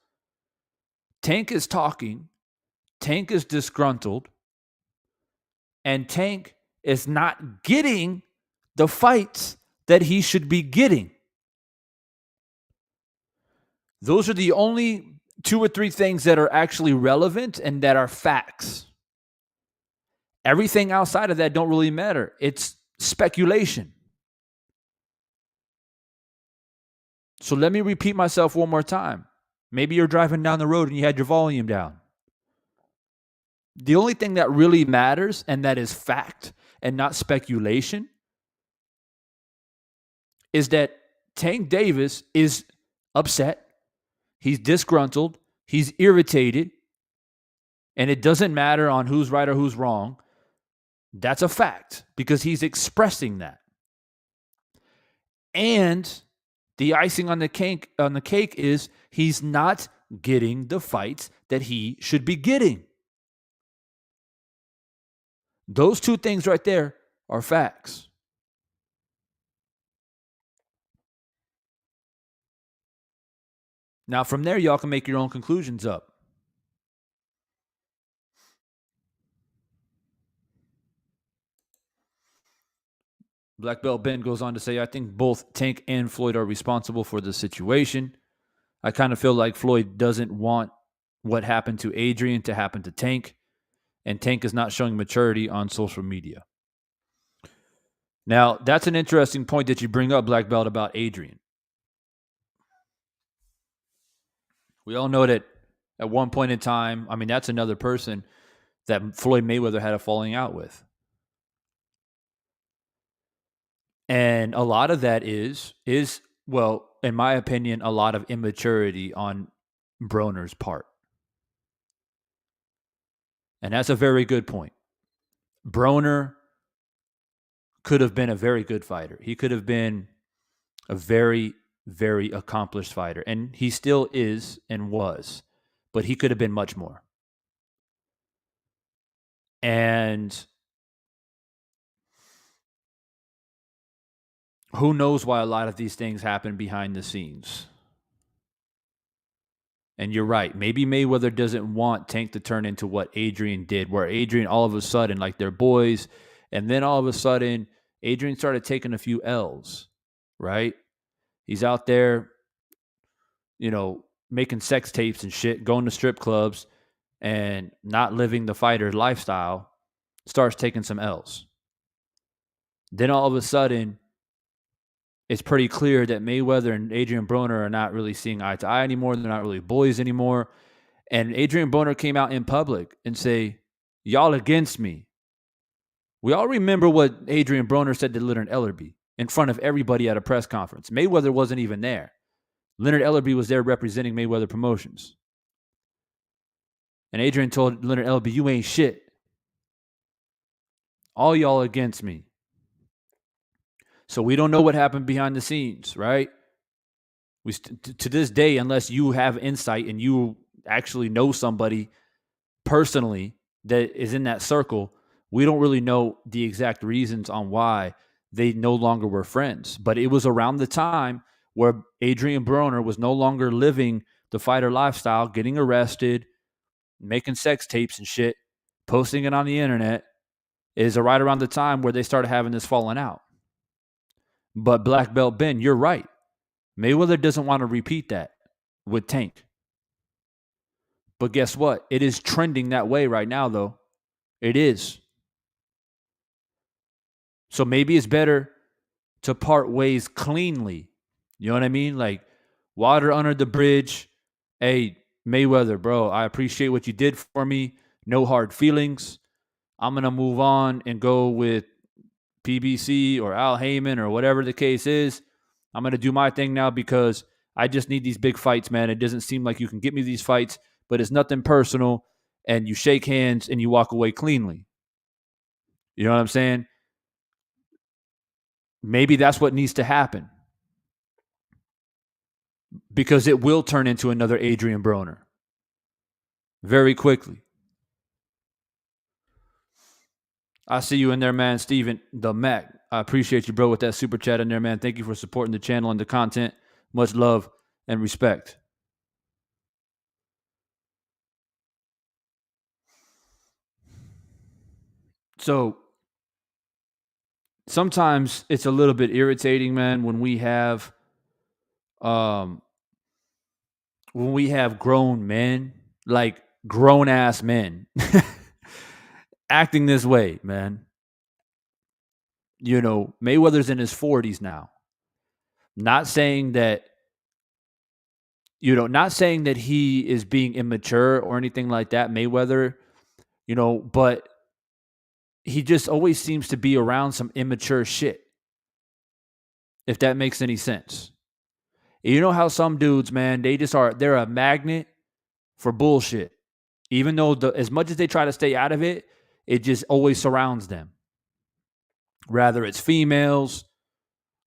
Tank is talking. Tank is disgruntled, and Tank is not getting the fights that he should be getting. Those are the only 2 or 3 things that are actually relevant and that are facts. Everything outside of that don't really matter. It's speculation. So let me repeat myself one more time. Maybe you're driving down the road and you had your volume down. The only thing that really matters, and that is fact and not speculation, is that Tank Davis is upset. He's disgruntled. He's irritated. And it doesn't matter on who's right or who's wrong. That's a fact, because he's expressing that. And the icing on the cake is he's not getting the fights that he should be getting. Those 2 things right there are facts. Now, from there, y'all can make your own conclusions up. Black Belt Ben goes on to say, I think both Tank and Floyd are responsible for the situation. I kind of feel like Floyd doesn't want what happened to Adrian to happen to Tank, and Tank is not showing maturity on social media. Now, that's an interesting point that you bring up, Black Belt, about Adrian. We all know that at one point in time, I mean, that's another person that Floyd Mayweather had a falling out with. And a lot of that is, well, in my opinion, a lot of immaturity on Broner's part. And that's a very good point. Broner could have been a very good fighter. He could have been a very, very accomplished fighter. And he still is and was, but he could have been much more. And who knows why a lot of these things happen behind the scenes. And you're right. Maybe Mayweather doesn't want Tank to turn into what Adrian did, where Adrian all of a sudden, like they're boys, and then all of a sudden, Adrian started taking a few L's, right? He's out there, making sex tapes and shit, going to strip clubs, and not living the fighter lifestyle, starts taking some L's. Then all of a sudden, it's pretty clear that Mayweather and Adrian Broner are not really seeing eye to eye anymore. They're not really boys anymore. And Adrian Broner came out in public and say, y'all against me. We all remember what Adrian Broner said to Leonard Ellerbe in front of everybody at a press conference. Mayweather wasn't even there. Leonard Ellerbe was there representing Mayweather Promotions. And Adrian told Leonard Ellerbe, you ain't shit. All y'all against me. So we don't know what happened behind the scenes, right? To this day, unless you have insight and you actually know somebody personally that is in that circle, we don't really know the exact reasons on why they no longer were friends. But it was around the time where Adrian Broner was no longer living the fighter lifestyle, getting arrested, making sex tapes and shit, posting it on the internet, is right around the time where they started having this falling out. But Black Belt Ben, you're right. Mayweather doesn't want to repeat that with Tank. But guess what? It is trending that way right now, though. It is. So maybe it's better to part ways cleanly. You know what I mean? Like, water under the bridge. Hey, Mayweather, bro, I appreciate what you did for me. No hard feelings. I'm going to move on and go with PBC or Al Heyman or whatever the case is. I'm going to do my thing now because I just need these big fights, man. It doesn't seem like you can get me these fights, but it's nothing personal. And you shake hands and you walk away cleanly. You know what I'm saying? Maybe that's what needs to happen. Because it will turn into another Adrian Broner very quickly. I see you in there, man. Steven, the Mac. I appreciate you, bro, with that super chat in there, man. Thank you for supporting the channel and the content. Much love and respect. So sometimes it's a little bit irritating, man, when we have grown men, like grown ass men, acting this way, man. You know, Mayweather's in his 40s now. Not saying that he is being immature or anything like that, Mayweather, but he just always seems to be around some immature shit. If that makes any sense. You know how some dudes, man, they're a magnet for bullshit. Even though as much as they try to stay out of it, it just always surrounds them. Rather it's females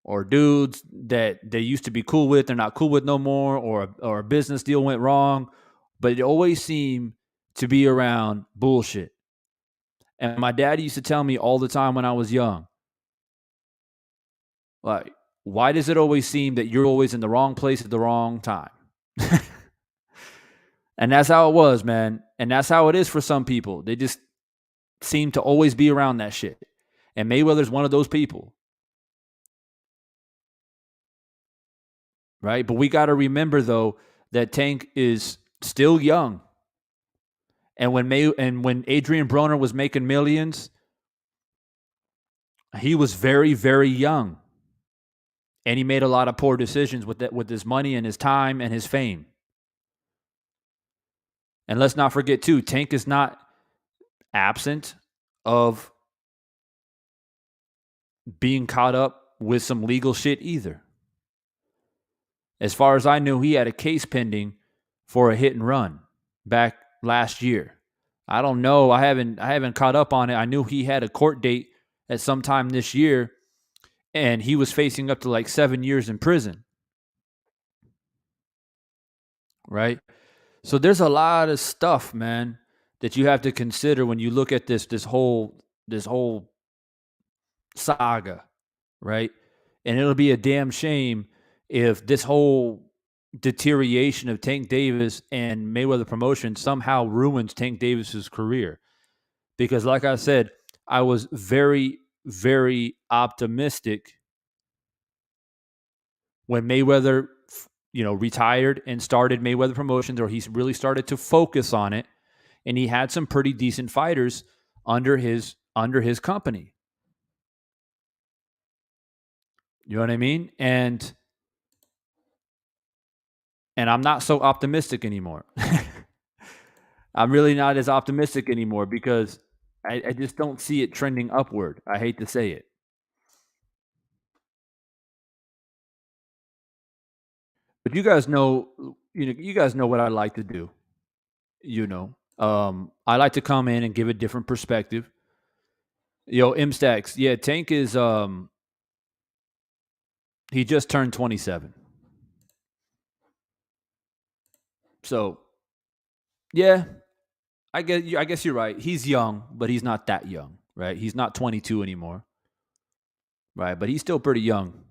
or dudes that they used to be cool with, they're not cool with no more, or a business deal went wrong, but it always seemed to be around bullshit. And my dad used to tell me all the time when I was young, like, why does it always seem that you're always in the wrong place at the wrong time? And that's how it was, man. And that's how it is for some people. They just seem to always be around that shit. And Mayweather's one of those people. Right? But we got to remember, though, that Tank is still young. And when Adrian Broner was making millions, he was very, very young. And he made a lot of poor decisions with his money and his time and his fame. And let's not forget, too, Tank is not absent of being caught up with some legal shit either. As far as I knew, he had a case pending for a hit and run back last year. I don't know. I haven't caught up on it. I knew he had a court date at some time this year, and he was facing up to like 7 years in prison, right? So there's a lot of stuff, man, that you have to consider when you look at this whole saga, right? And it'll be a damn shame if this whole deterioration of Tank Davis and Mayweather promotion somehow ruins Tank Davis's career. Because, like I said, I was very, very optimistic when Mayweather, retired and started Mayweather Promotions, or he really started to focus on it, and he had some pretty decent fighters under his company. You know what I mean? And I'm not so optimistic anymore. I'm really not as optimistic anymore because I just don't see it trending upward. I hate to say it. But you guys know what I like to do. I like to come in and give a different perspective. Yo, Imstacks, yeah, Tank is he just turned 27. So yeah, I guess you're right. He's young, but he's not that young, right? He's not 22 anymore, right? But he's still pretty young.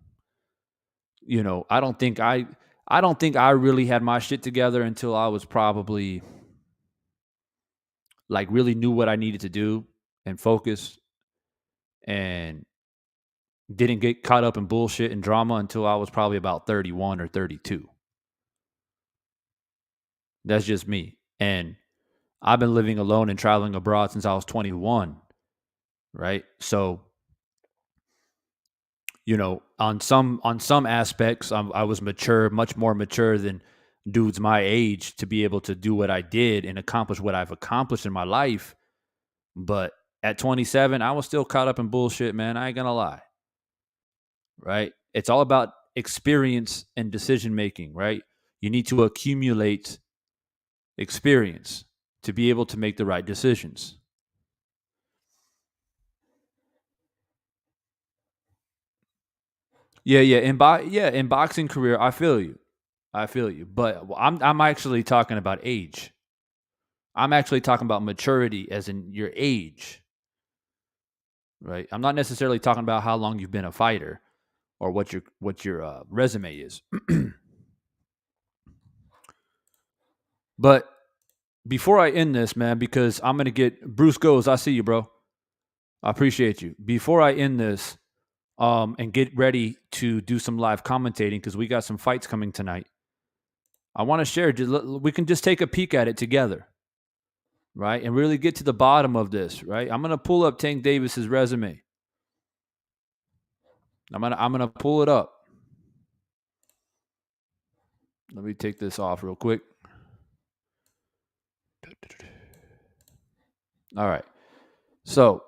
I don't think I really had my shit together until I was probably like really knew what I needed to do and focus and didn't get caught up in bullshit and drama until I was probably about 31 or 32. That's just me. And I've been living alone and traveling abroad since I was 21, right? So, on some aspects, I was mature, much more mature than dudes my age to be able to do what I did and accomplish what I've accomplished in my life. But at 27, I was still caught up in bullshit, man. I ain't gonna lie, right? It's all about experience and decision making, right? You need to accumulate experience to be able to make the right decisions. Yeah, yeah. In boxing career, I feel you. I feel you. But I'm actually talking about age. I'm actually talking about maturity as in your age, right? I'm not necessarily talking about how long you've been a fighter or what your resume is. But before I end this, man, because I'm gonna get Bruce goes. I see you, bro. I appreciate you. Before I end this, and get ready to do some live commentating because we got some fights coming tonight. I want to share. We can just take a peek at it together, right, and really get to the bottom of this, right? I'm gonna pull up Tank Davis's resume. I'm gonna pull it up. Let me take this off real quick. All right. So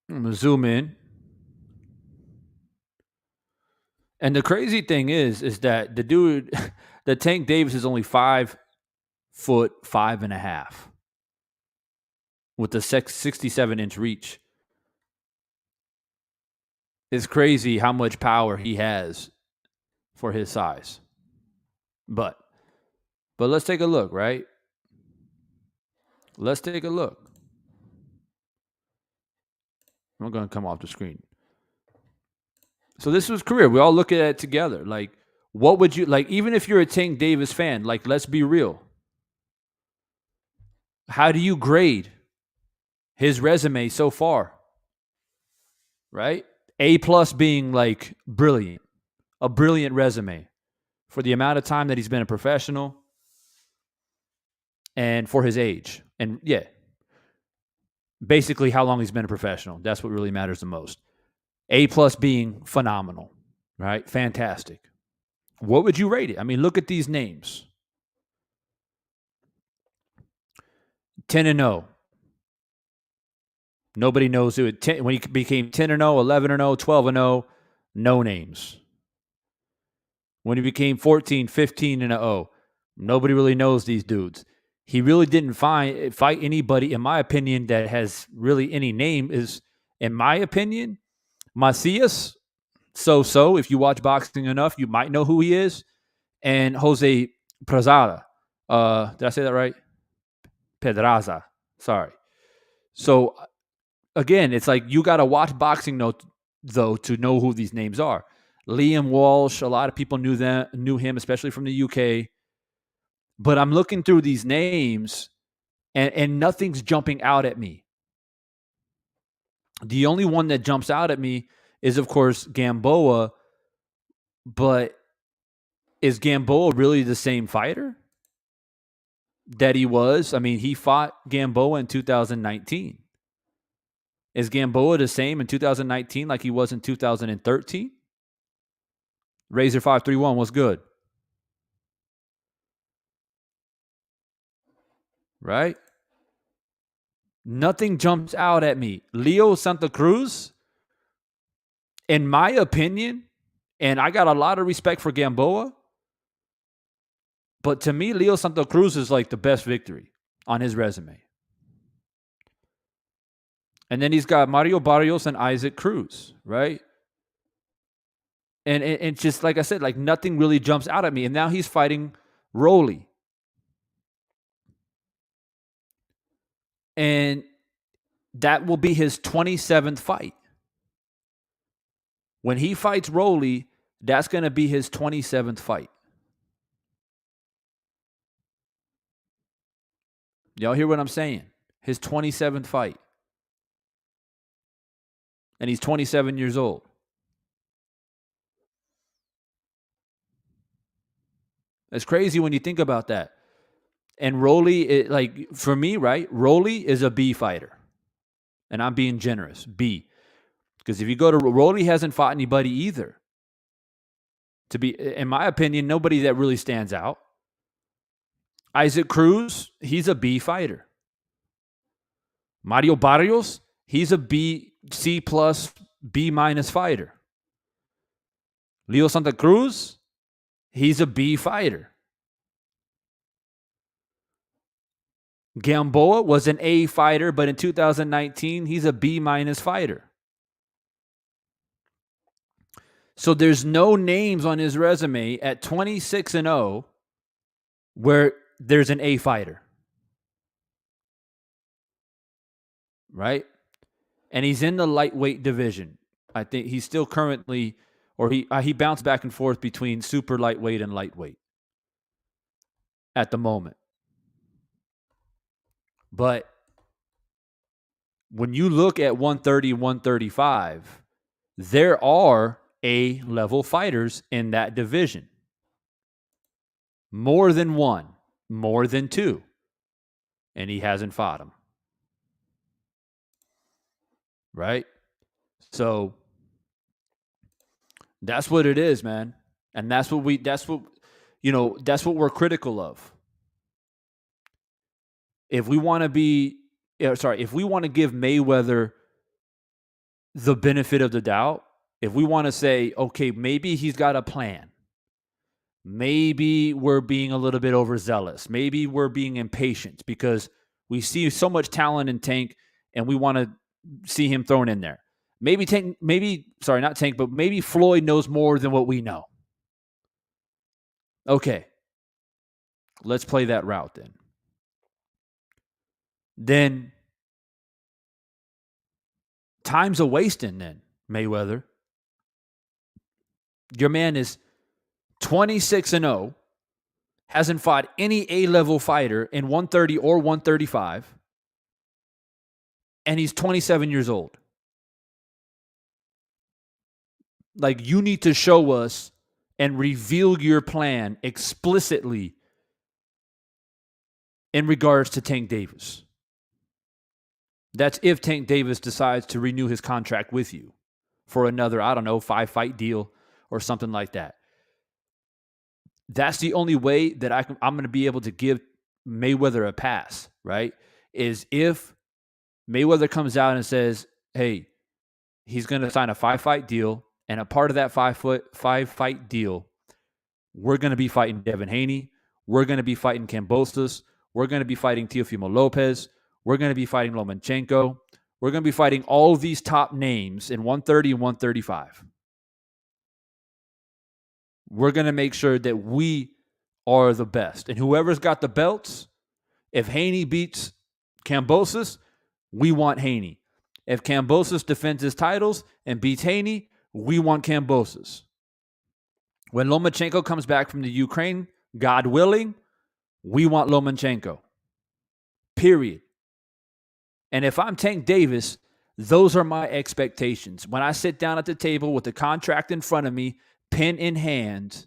I'm gonna zoom in. And the crazy thing is that the dude, the Tank Davis is only 5 foot 5.5 with the 67-inch reach. It's crazy how much power he has for his size. But let's take a look, right? Let's take a look. I'm going to come off the screen. So this was career. We all look at it together. Like, what would you like? Even if you're a Tank Davis fan, like, let's be real. How do you grade his resume so far? Right? A plus being like brilliant, a brilliant resume for the amount of time that he's been a professional and for his age. And yeah, basically how long he's been a professional. That's what really matters the most. A plus being phenomenal, right? Fantastic. What would you rate it? I mean, look at these names. 10-0. Nobody knows who it. When he became 10-0, 11-0, 12-0, no names. When he became 14, 15-0, nobody really knows these dudes. He really didn't fight anybody, in my opinion, that has really any name. Is, in my opinion, Macias. So if you watch boxing enough, you might know who he is. And Jose Pedraza. Did I say that right? Pedraza. Sorry. So again, it's like you got to watch boxing though to know who these names are. Liam Walsh. A lot of people knew him, especially from the UK. But I'm looking through these names, and nothing's jumping out at me. The only one that jumps out at me is, of course, Gamboa. But is Gamboa really the same fighter that he was? I mean, he fought Gamboa in 2019. Is Gamboa the same in 2019 like he was in 2013? Razor 531 was good. Right? Nothing jumps out at me. Leo Santa Cruz, in my opinion, and I got a lot of respect for Gamboa, but to me, Leo Santa Cruz is like the best victory on his resume. And then he's got Mario Barrios and Isaac Cruz, right? And just like I said, like nothing really jumps out at me. And now he's fighting Rolly. And that will be his 27th fight. When he fights Rolly, that's going to be his 27th fight. Y'all hear what I'm saying? His 27th fight. And he's 27 years old. It's crazy when you think about that. And Rolly, like for me, right? Rolly is a B fighter. And I'm being generous. B. Because if you go to Rolly, hasn't fought anybody either. To be, in my opinion, nobody that really stands out. Isaac Cruz, he's a B fighter. Mario Barrios, he's a B, C plus, B minus fighter. Leo Santa Cruz, he's a B fighter. Gamboa was an A fighter, but in 2019, he's a B minus fighter. So there's no names on his resume at 26-0 where there's an A fighter. Right? And he's in the lightweight division. I think he's still currently, or he bounced back and forth between super lightweight and lightweight at the moment. But when you look at 130, 135, there are A-level fighters in that division. More than one, more than two. And he hasn't fought them. Right? So that's what it is, man. And that's what we're critical of. If we want to if we want to give Mayweather the benefit of the doubt, if we want to say, okay, maybe he's got a plan. Maybe we're being a little bit overzealous. Maybe we're being impatient because we see so much talent in Tank and we want to see him thrown in there. Maybe Floyd knows more than what we know. Okay. Let's play that route then. Then time's a wasting then, Mayweather. Your man is 26-0, hasn't fought any A-level fighter in 130 or 135, and he's 27 years old. Like, you need to show us and reveal your plan explicitly in regards to Tank Davis. That's if Tank Davis decides to renew his contract with you for another, 5-fight deal or something like that. That's the only way that I'm going to be able to give Mayweather a pass, right? Is if Mayweather comes out and says, hey, he's going to sign a 5-fight deal, and a part of that 5-fight deal, we're going to be fighting Devin Haney. We're going to be fighting Kambosos. We're going to be fighting Teofimo Lopez. We're going to be fighting Lomachenko. We're going to be fighting all these top names in 130 and 135. We're going to make sure that we are the best. And whoever's got the belts, if Haney beats Kambosos, we want Haney. If Kambosos defends his titles and beats Haney, we want Kambosos. When Lomachenko comes back from the Ukraine, God willing, we want Lomachenko. Period. And if I'm Tank Davis, those are my expectations. When I sit down at the table with the contract in front of me, pen in hand,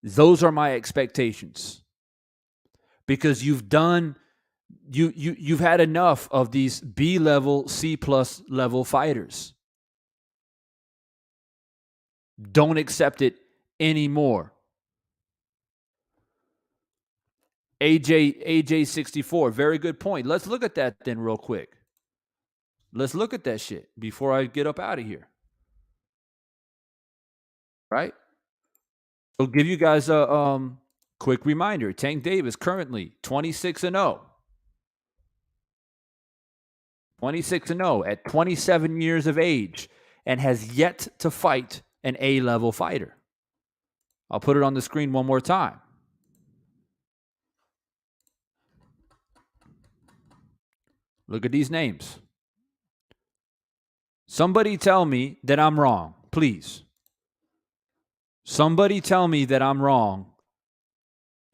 those are my expectations. Because you've had enough of these B level, C plus level fighters. Don't accept it anymore. AJ 64, very good point. Let's look at that then real quick. Let's look at that shit before I get up out of here. Right? I'll give you guys a quick reminder. Tank Davis currently 26-0. 26-0 at 27 years of age and has yet to fight an A-level fighter. I'll put it on the screen one more time. Look at these names. Somebody tell me that I'm wrong, please. Somebody tell me that I'm wrong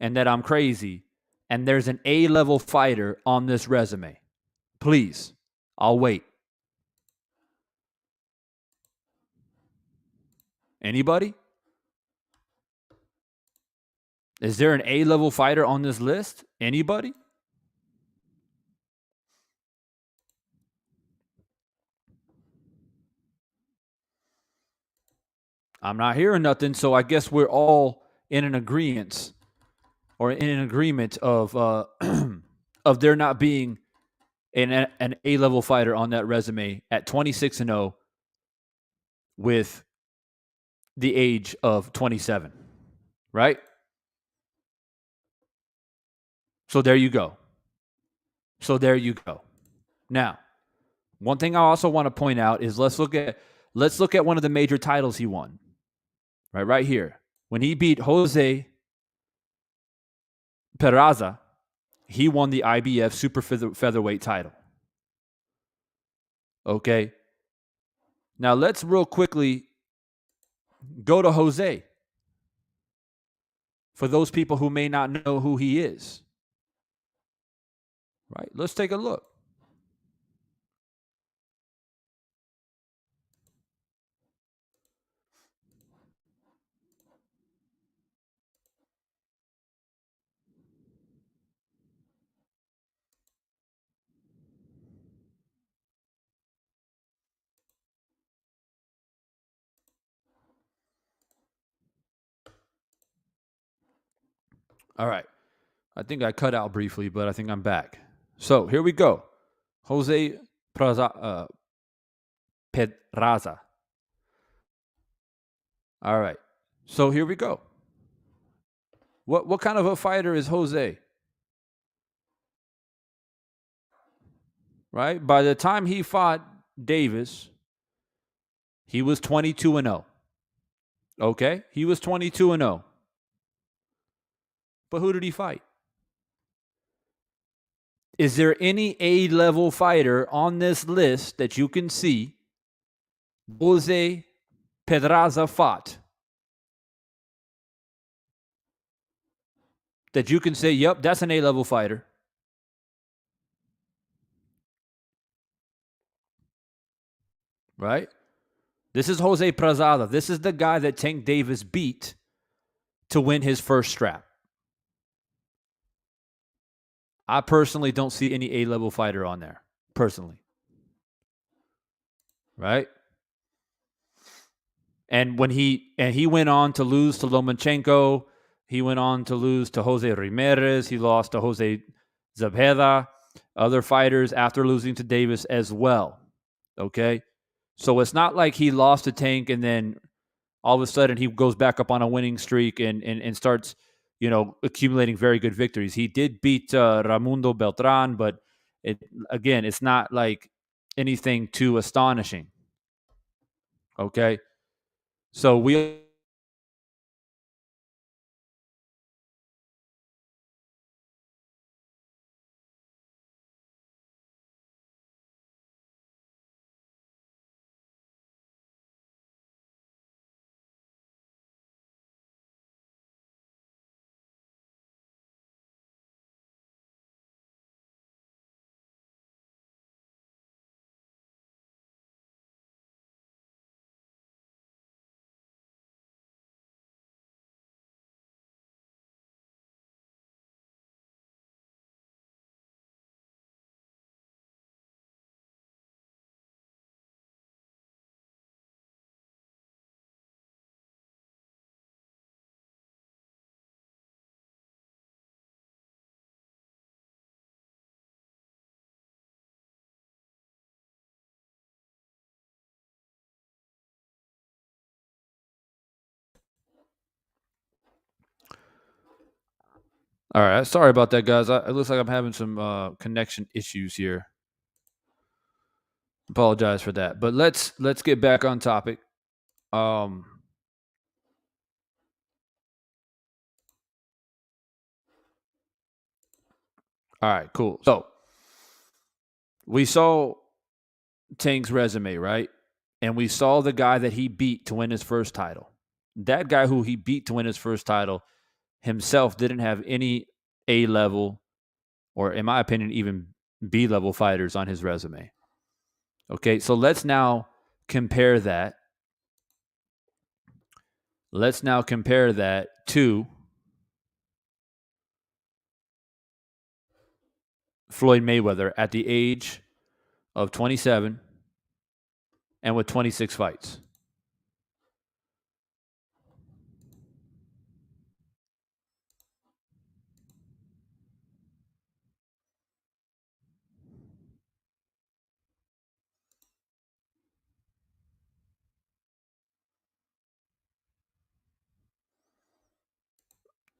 and that I'm crazy and there's an A-level fighter on this resume. Please, I'll wait. Anybody? Is there an A-level fighter on this list? Anybody? I'm not hearing nothing, so I guess we're all in an agreement or in an agreement of of there not being an A-level fighter on that resume at 26-0 with the age of 27, right? So there you go. Now, one thing I also want to point out is let's look at one of the major titles he won. Right here. When he beat Jose Peraza, he won the IBF super featherweight title. Okay. Now let's real quickly go to Jose. For those people who may not know who he is. Right? Let's take a look. All right. I think I cut out briefly, but I think I'm back. So here we go. Jose Pedraza. All right. So here we go. What kind of a fighter is Jose? Right? By the time he fought Davis, he was 22-0. Okay? He was 22-0. But who did he fight? Is there any A-level fighter on this list that you can see Jose Pedraza fought that you can say, yep, that's an A-level fighter? Right? This is Jose Pedraza. This is the guy that Tank Davis beat to win his first strap. I personally don't see any A-level fighter on there, personally. Right? And when he went on to lose to Lomachenko, he went on to lose to Jose Ramirez, he lost to Jose Zepeda, other fighters after losing to Davis as well. Okay? So it's not like he lost to Tank and then all of a sudden he goes back up on a winning streak and starts, accumulating very good victories. He did beat Raimundo Beltran, but it's not like anything too astonishing. Okay, so we. All right, sorry about that, guys. It looks like I'm having some connection issues here. Apologize for that, but let's get back on topic. All right, cool. So we saw Tank's resume, right? And we saw the guy that he beat to win his first title. That guy who he beat to win his first title himself didn't have any A level, or in my opinion, even B level fighters on his resume. Okay, so let's now compare that. Let's now compare that to Floyd Mayweather at the age of 27 and with 26 fights.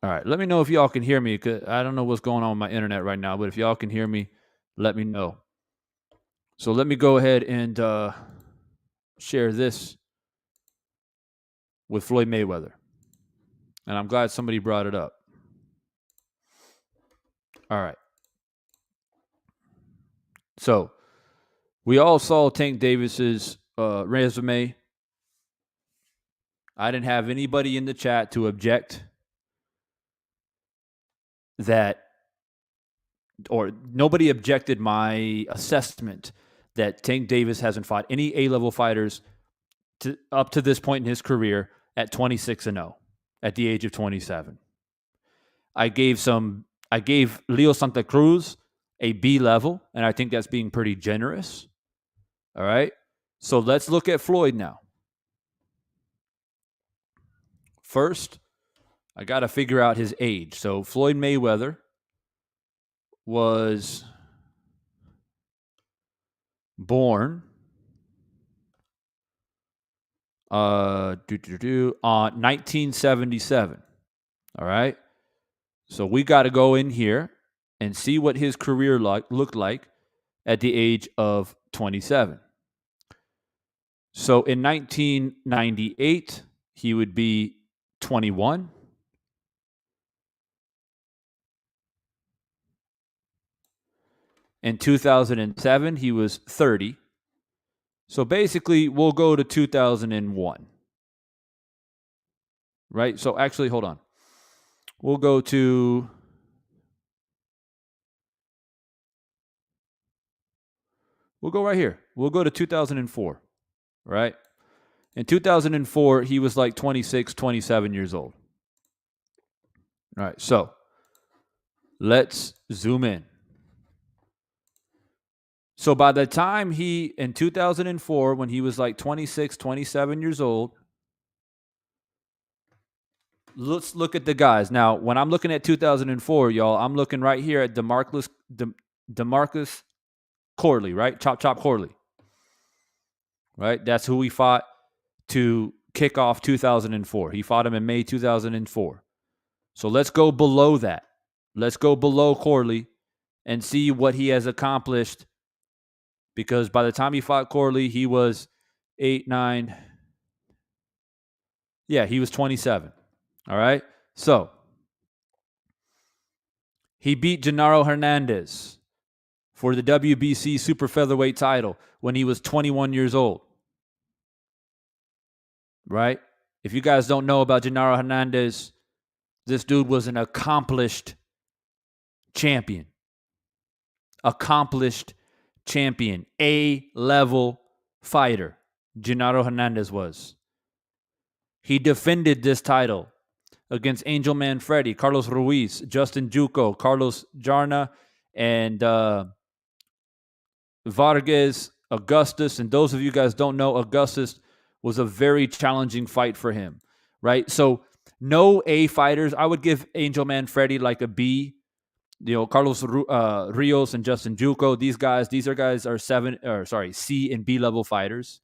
All right, let me know if y'all can hear me, because I don't know what's going on with my internet right now, but if y'all can hear me, let me know. So let me go ahead and share this with Floyd Mayweather. And I'm glad somebody brought it up. All right. So we all saw Tank Davis's resume. I didn't have anybody in the chat to object that, or nobody objected my assessment that Tank Davis hasn't fought any A-level fighters up to this point in his career at 26-0 at the age of 27. I gave Leo Santa Cruz a B level, and I think that's being pretty generous. All right. So let's look at Floyd now. First, I got to figure out his age. So Floyd Mayweather was born on 1977. All right. So we got to go in here and see what his career looked like at the age of 27. So in 1998, he would be 21. In 2007, he was 30. So basically, we'll go to 2001. Right? So actually, hold on. We'll go right here. We'll go to 2004. Right? In 2004, he was like 26, 27 years old. All right. So let's zoom in. So by the time in 2004, when he was like 26, 27 years old, let's look at the guys. Now, when I'm looking at 2004, y'all, I'm looking right here at DeMarcus Corley, right? Chop Corley. Right? That's who he fought to kick off 2004. He fought him in May 2004. So let's go below that. Let's go below Corley and see what he has accomplished. Because by the time he fought Corley, he was 8, 9. Yeah, he was 27. All right. So he beat Genaro Hernandez for the WBC super featherweight title when he was 21 years old. Right? If you guys don't know about Genaro Hernandez, this dude was an accomplished champion. Accomplished champion. A-level fighter. Genaro Hernandez was. He defended this title against Angel Manfredi, Carlos Ruiz, Justin Juco, Carlos Jarna, and Vargas, Augustus. And those of you guys don't know, Augustus was a very challenging fight for him, right? So no A fighters. I would give Angel Manfredi like a B. You know, Carlos Rios and Justin Juco. These guys are C and B level fighters.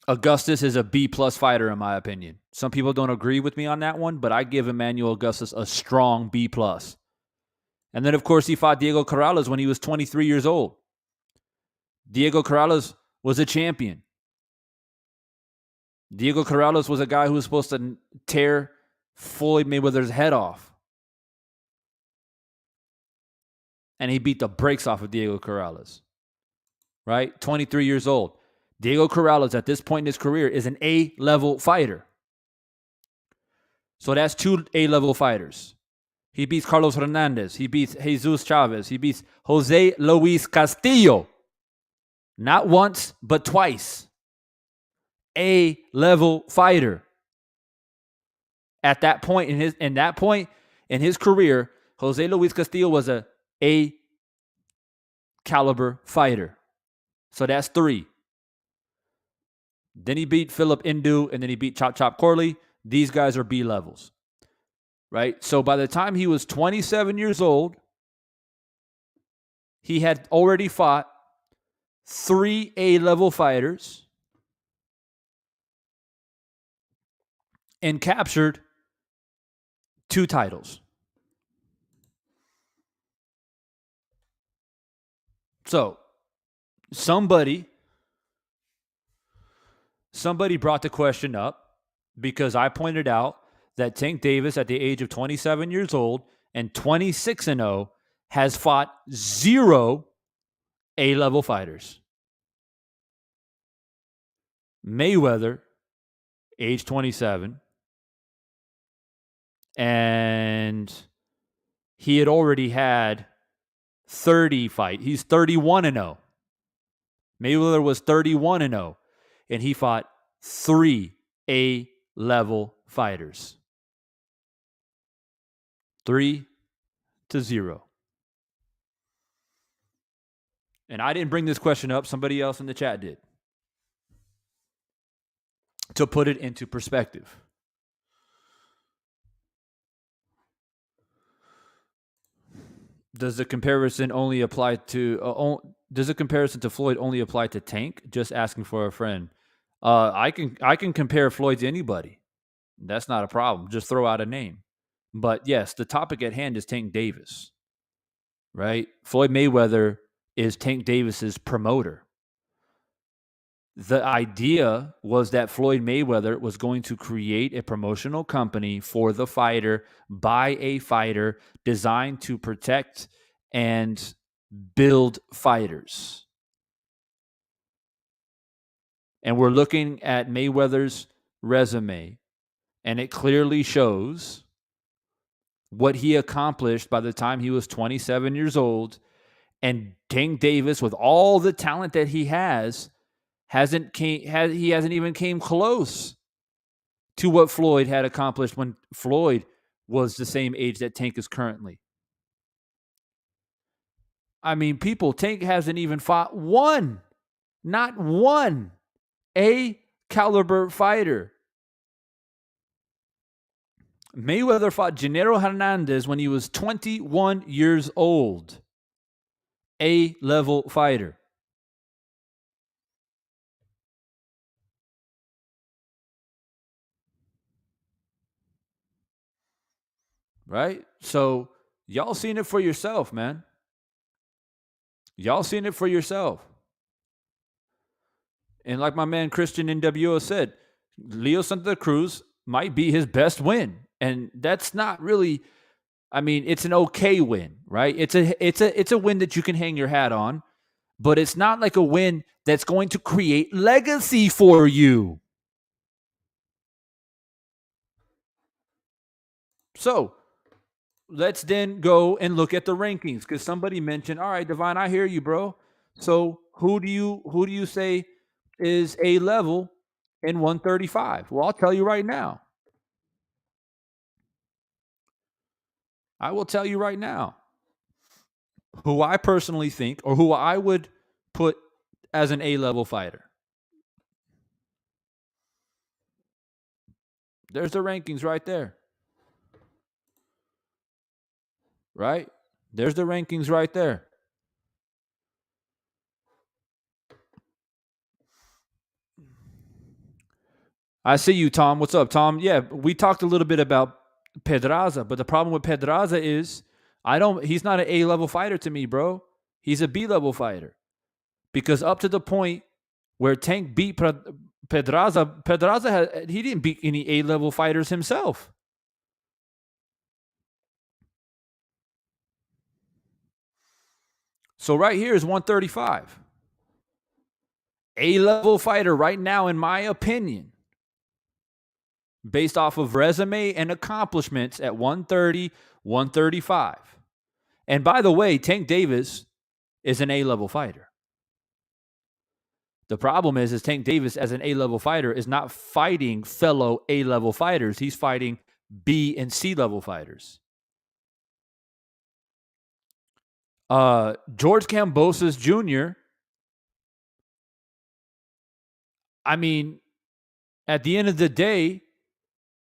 Augustus is a B plus fighter, in my opinion. Some people don't agree with me on that one, but I give Emmanuel Augustus a strong B plus. And then, of course, he fought Diego Corrales when he was 23 years old. Diego Corrales was a champion. Diego Corrales was a guy who was supposed to tear Floyd Mayweather's head off. And he beat the brakes off of Diego Corrales. Right? 23 years old. Diego Corrales, at this point in his career, is an A-level fighter. So that's 2 A-level fighters. He beats Carlos Hernandez. He beats Jesus Chavez. He beats Jose Luis Castillo. Not once, but twice. A-level fighter. At that point in his career, Jose Luis Castillo was a A-caliber fighter. So that's 3. Then he beat Philip Indu, and then he beat Chop Chop Corley. These guys are B levels, right? So by the time he was 27 years old, he had already fought 3 A-level fighters and captured 2 titles. So somebody brought the question up because I pointed out that Tank Davis, at the age of 27 years old and 26-0, has fought 0 A-level fighters. Mayweather, age 27, and he had already had 30 fights. He's 31-0. Mayweather was 31-0, and he fought 3 A-level fighters. 3-0. And I didn't bring this question up. Somebody else in the chat did. To put it into perspective. Does the comparison to Floyd only apply to Tank? Just asking for a friend. I can compare Floyd to anybody. That's not a problem. Just throw out a name. But yes, the topic at hand is Tank Davis, right? Floyd Mayweather is Tank Davis's promoter. The idea was that Floyd Mayweather was going to create a promotional company for the fighter by a fighter designed to protect and build fighters. And we're looking at Mayweather's resume, and it clearly shows what he accomplished by the time he was 27 years old. And Tank Davis, with all the talent that he has, hasn't even came close to what Floyd had accomplished when Floyd was the same age that Tank is currently. I mean, Tank hasn't even fought not one A-caliber fighter. Mayweather fought Genaro Hernandez when he was 21 years old. A-level fighter. right? So y'all seen it for yourself, man. Y'all seen it for yourself. And like my man Christian NWO said, Leo Santa Cruz might be his best win. And that's not really, I mean, it's an okay win, right? It's a win that you can hang your hat on, but it's not like a win that's going to create legacy for you. So let's then go and look at the rankings, because somebody mentioned, all right, Divine, I hear you, bro. So who do you say is a level in 135? Well, I'll tell you right now. I will tell you right now who I personally think, or who I would put as an A level fighter. There's the rankings right there. Right? There's the rankings right there. I see you, Tom. What's up, Tom? Yeah, we talked a little bit about Pedraza, but the problem with Pedraza is he's not an A level fighter to me, bro. He's a B level fighter. Because up to the point where Tank beat Pedraza he didn't beat any A level fighters himself. So right here is 135. A level fighter right now, in my opinion, based off of resume and accomplishments at 130, 135. And by the way, Tank Davis is an A level fighter. The problem is Tank Davis, as an A level fighter, is not fighting fellow A level fighters. He's fighting B and C level fighters. George Kambosos Jr., I mean, at the end of the day,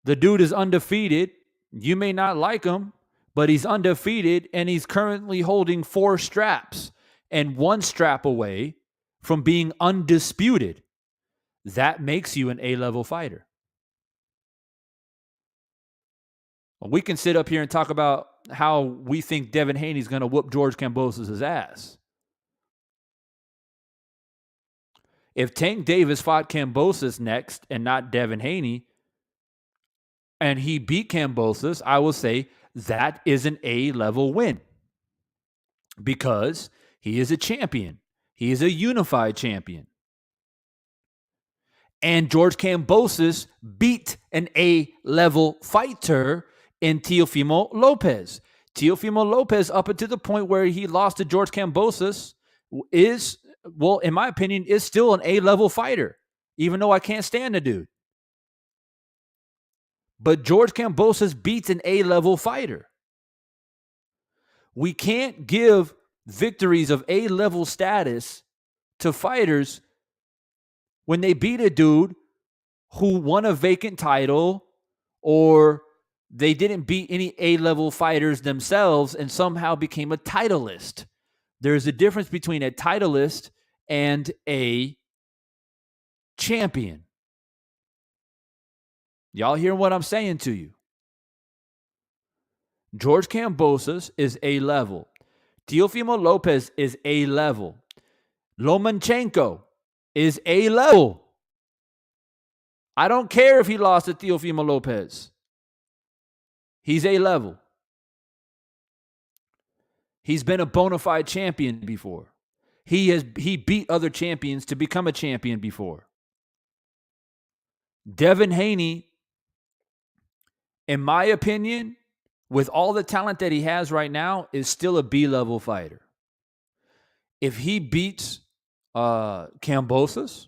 the dude is undefeated. You may not like him, but he's undefeated, and he's currently holding 4 straps and 1 strap away from being undisputed. That makes you an A-level fighter. We can sit up here and talk about how we think Devin Haney's going to whoop George Kambosos' ass. If Tank Davis fought Kambosos next and not Devin Haney, and he beat Kambosos, I will say that is an A-level win, because he is a champion. He is a unified champion. And George Kambosos beat an A-level fighter in Teofimo Lopez. Teofimo Lopez, up until the point where he lost to George Kambosos, is, well, in my opinion, is still an A-level fighter, even though I can't stand the dude. But George Kambosos beats an A-level fighter. We can't give victories of A-level status to fighters when they beat a dude who won a vacant title, or they didn't beat any A-level fighters themselves and somehow became a titleist. There's a difference between a titleist and a champion. Y'all hear what I'm saying to you? George Kambosos is A-level. Teofimo Lopez is A-level. Lomachenko is A-level. I don't care if he lost to Teofimo Lopez. He's A-level. He's been a bona fide champion before. He beat other champions to become a champion before. Devin Haney, in my opinion, with all the talent that he has right now, is still a B-level fighter. If he beats Kambosos,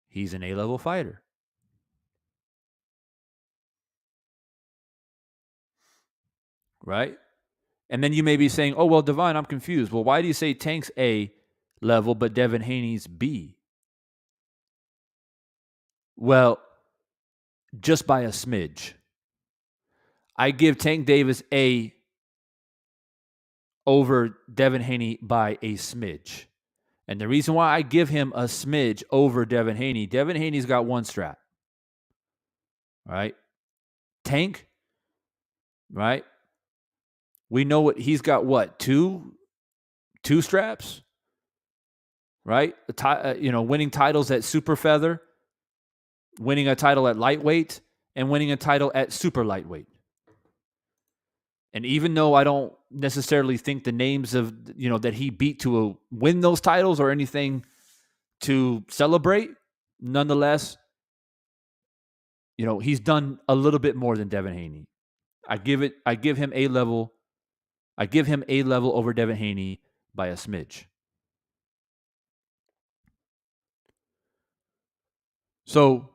he's an A-level fighter. Right? And then you may be saying, oh, well, Divine, I'm confused. Well, why do you say Tank's A level, but Devin Haney's B? Well, just by a smidge. I give Tank Davis A over Devin Haney by a smidge. And the reason why I give him a smidge over Devin Haney's got 1 strap. All right? Tank right? We know what he's got. What, two straps, right? Winning titles at super feather, winning a title at lightweight, and winning a title at super lightweight. And even though I don't necessarily think the names of that he beat to win those titles or anything to celebrate, nonetheless, he's done a little bit more than Devin Haney. I give him A level. I give him A level over Devin Haney by a smidge. So,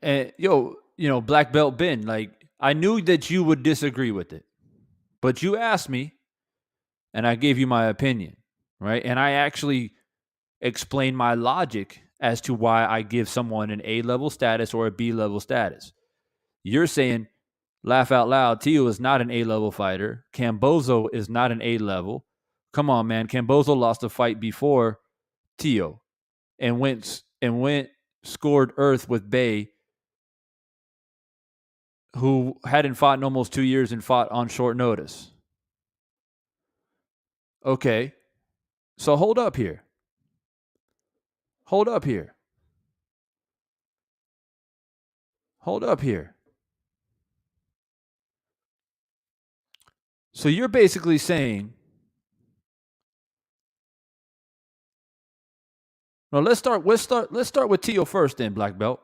Black Belt Ben, like, I knew that you would disagree with it, but you asked me, and I gave you my opinion, right? And I actually explained my logic as to why I give someone an A level status or a B level status. You're saying, laugh out loud, Tio is not an A level fighter. Cambozo is not an A level. Come on, man. Cambozo lost a fight before Tio and went scored Earth with Bay, who hadn't fought in almost 2 years and fought on short notice. Okay. So hold up here. Hold up here. Hold up here. So you're basically saying, well, let's start with Tio first then, Black Belt.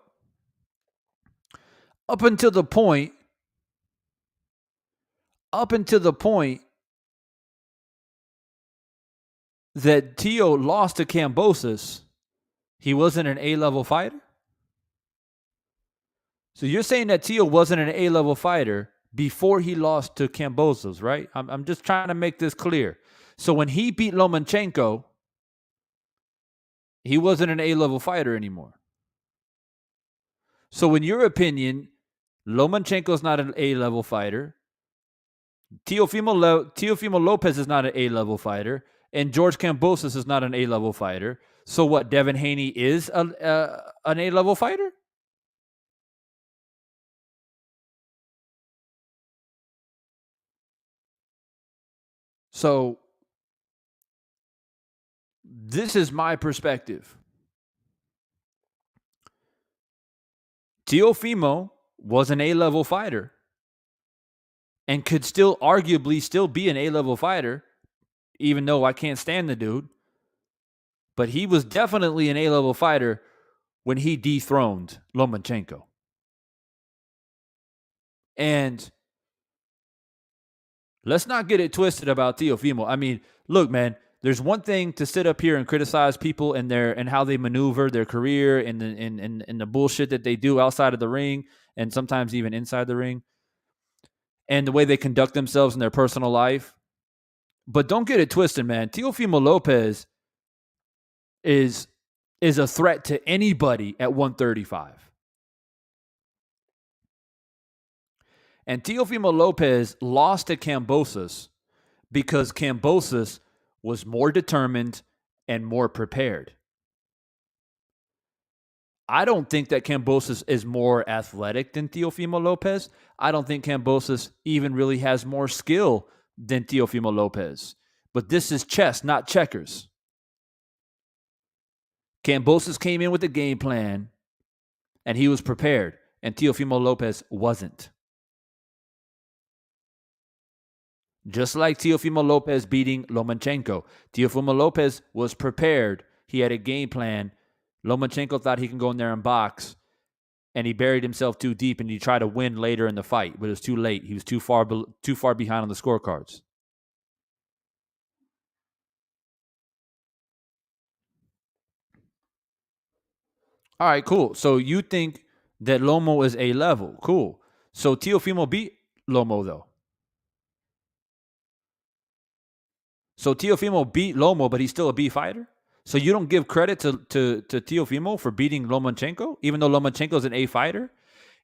Up until the point that Tio lost to Kambosos, he wasn't an A-level fighter? So you're saying that Tio wasn't an A-level fighter before he lost to Kambosos, right? I'm just trying to make this clear. So when he beat Lomachenko, he wasn't an A-level fighter anymore. So in your opinion, Lomachenko's not an A-level fighter. Teofimo Lopez is not an A-level fighter. And George Kambosos is not an A-level fighter. So what, Devin Haney is an A-level fighter? So this is my perspective. Teofimo was an A-level fighter and could still arguably be an A-level fighter, even though I can't stand the dude. But he was definitely an A-level fighter when he dethroned Lomachenko. And let's not get it twisted about Teofimo. I mean, look, man, there's one thing to sit up here and criticize people and how they maneuver their career and the bullshit that they do outside of the ring and sometimes even inside the ring and the way they conduct themselves in their personal life. But don't get it twisted, man. Teofimo Lopez is a threat to anybody at 135. And Teofimo Lopez lost to Kambosos because Kambosos was more determined and more prepared. I don't think that Kambosos is more athletic than Teofimo Lopez. I don't think Kambosos even really has more skill than Teofimo Lopez. But this is chess, not checkers. Kambosos came in with a game plan, and he was prepared, and Teofimo Lopez wasn't. Just like Teofimo Lopez beating Lomachenko. Teofimo Lopez was prepared. He had a game plan. Lomachenko thought he can go in there and box, and he buried himself too deep, and he tried to win later in the fight, but it was too late. He was too far behind on the scorecards. All right, cool. So you think that Lomo is A level. Cool. So Teofimo beat Lomo, though. So Teofimo beat Lomo, but he's still a B fighter? So you don't give credit to Teofimo for beating Lomachenko, even though Lomachenko's an A fighter?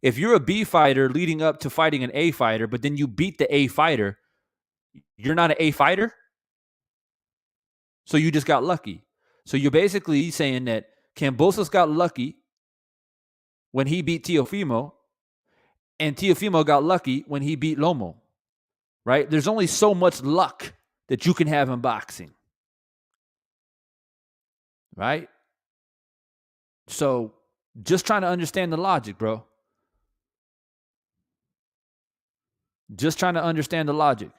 If you're a B fighter leading up to fighting an A fighter, but then you beat the A fighter, you're not an A fighter? So you just got lucky. So you're basically saying that Kambosos got lucky when he beat Teofimo, And Teofimo got lucky when he beat Lomo, right? There's only so much luck that you can have in boxing, right? So just trying to understand the logic, bro. Just trying to understand the logic.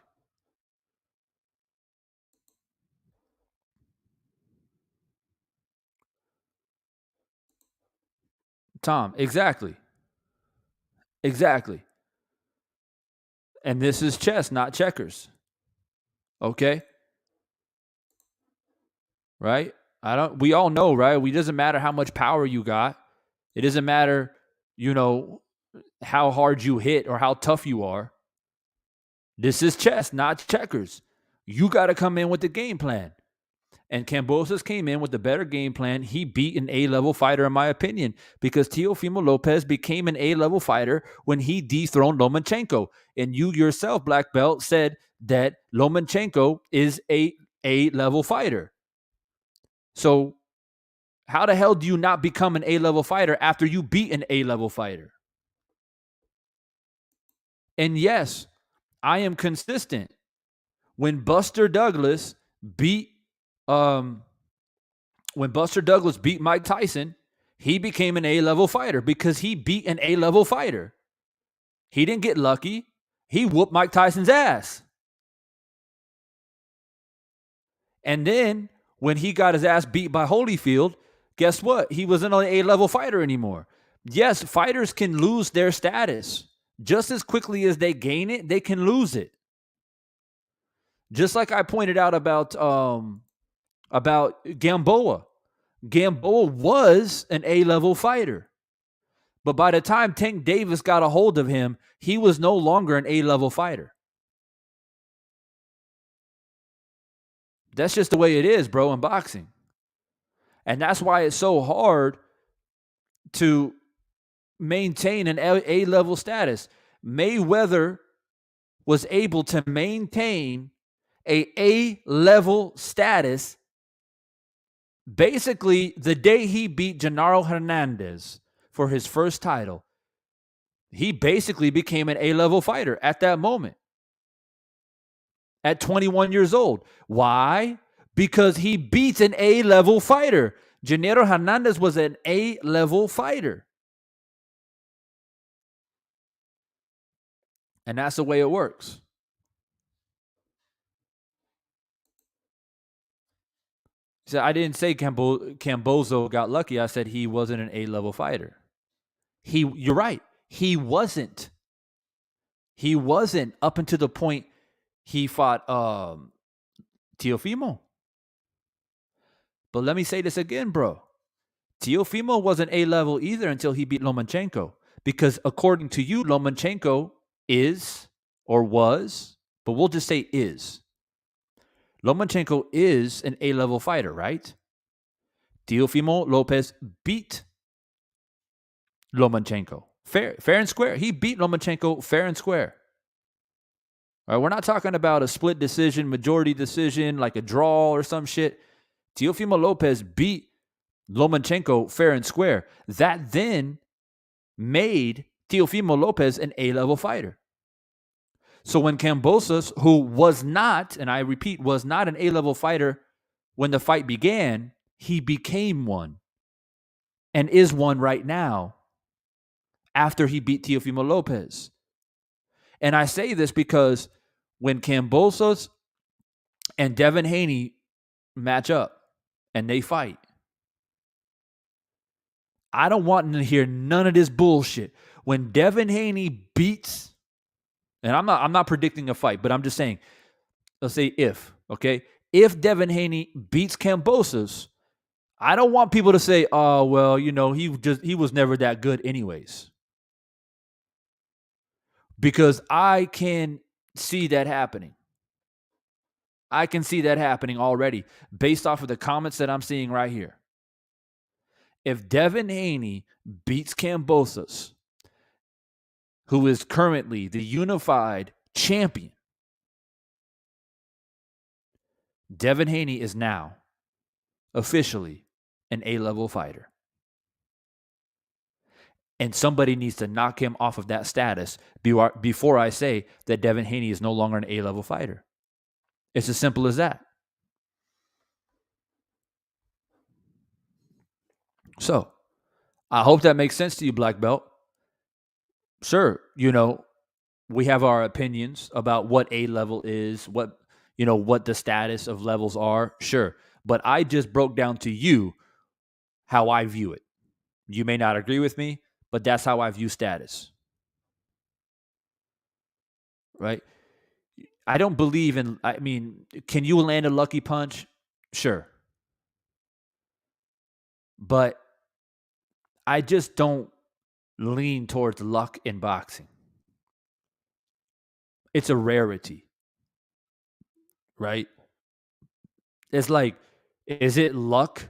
Tom, exactly. Exactly. And this is chess, not checkers. Okay? Right? We all know, right? It doesn't matter how much power you got. It doesn't matter, you know, how hard you hit or how tough you are. This is chess, not checkers. You got to come in with the game plan. And Kambosos came in with the better game plan. He beat an A-level fighter, in my opinion, because Teofimo Lopez became an A-level fighter when he dethroned Lomachenko. And you yourself, Black Belt, said that Lomachenko is a A-level fighter. So how the hell do you not become an A-level fighter after you beat an A-level fighter? And yes, I am consistent. When Buster Douglas beat Mike Tyson, he became an A-level fighter because he beat an A-level fighter. He didn't get lucky. He whooped Mike Tyson's ass. And then when he got his ass beat by Holyfield, guess what? He wasn't an A-level fighter anymore. Yes, fighters can lose their status. Just as quickly as they gain it, they can lose it. Just like I pointed out about Gamboa. Gamboa was an A-level fighter. But by the time Tank Davis got a hold of him, he was no longer an A-level fighter. That's just the way it is, bro, in boxing. And that's why it's so hard to maintain an A-level status. Mayweather was able to maintain a A-level status basically the day he beat Genaro Hernandez for his first title. He basically became an A-level fighter at that moment. At 21 years old. Why? Because he beats an A-level fighter. Genaro Hernandez was an A-level fighter. And that's the way it works. So I didn't say Cambozo got lucky. I said he wasn't an A-level fighter. You're right. He wasn't. He wasn't up until the point he fought Teofimo. But let me say this again, bro. Teofimo wasn't A-level either until he beat Lomachenko. Because according to you, Lomachenko is or was, but we'll just say is. Lomachenko is an A-level fighter, right? Teofimo Lopez beat Lomachenko. Fair and square. He beat Lomachenko fair and square. All right, we're not talking about a split decision, majority decision, like a draw or some shit. Teofimo Lopez beat Lomachenko fair and square. That then made Teofimo Lopez an A-level fighter. So when Kambosos, who was not, and I repeat, was not an A-level fighter when the fight began, he became one and is one right now after he beat Teofimo Lopez. And I say this because when Kambosos and Devin Haney match up and they fight, I don't want to hear none of this bullshit. When Devin Haney beats, and I'm not predicting a fight, but I'm just saying, let's say if Devin Haney beats Kambosos, I don't want people to say, oh, well, he was never that good anyways. Because I can see that happening. I can see that happening already based off of the comments that I'm seeing right here. If Devin Haney beats Kambosos, who is currently the unified champion, Devin Haney is now officially an A-level fighter. And somebody needs to knock him off of that status before I say that Devin Haney is no longer an A-level fighter. It's as simple as that. So I hope that makes sense to you, Black Belt. Sure, we have our opinions about what A-level is, what the status of levels are. Sure. But I just broke down to you how I view it. You may not agree with me, but that's how I view status. Right? I don't believe in, can you land a lucky punch? Sure. But I just don't lean towards luck in boxing. It's a rarity. Right? It's like, is it luck?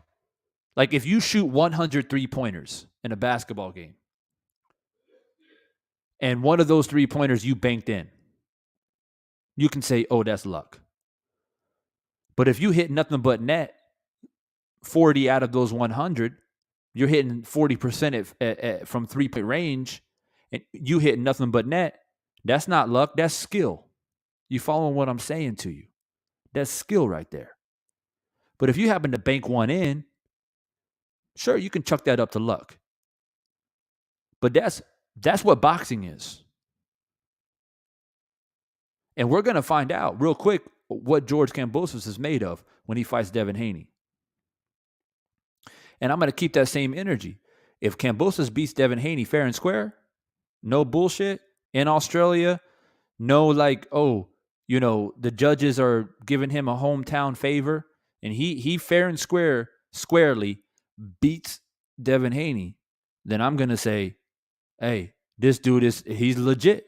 Like if you shoot 100 3-pointers in a basketball game, and one of those 3-pointers you banked in, you can say, oh, that's luck. But if you hit nothing but net, 40 out of those 100, you're hitting 40% from 3-point range, and you hit nothing but net, that's not luck, that's skill. You following what I'm saying to you? That's skill right there. But if you happen to bank one in, sure, you can chuck that up to luck. But that's what boxing is. And we're going to find out real quick what George Kambosos is made of when he fights Devin Haney. And I'm going to keep that same energy. If Kambosos beats Devin Haney fair and square, no bullshit, in Australia, no like, the judges are giving him a hometown favor, and he fair and squarely beats Devin Haney, then I'm going to say, hey, this dude he's legit.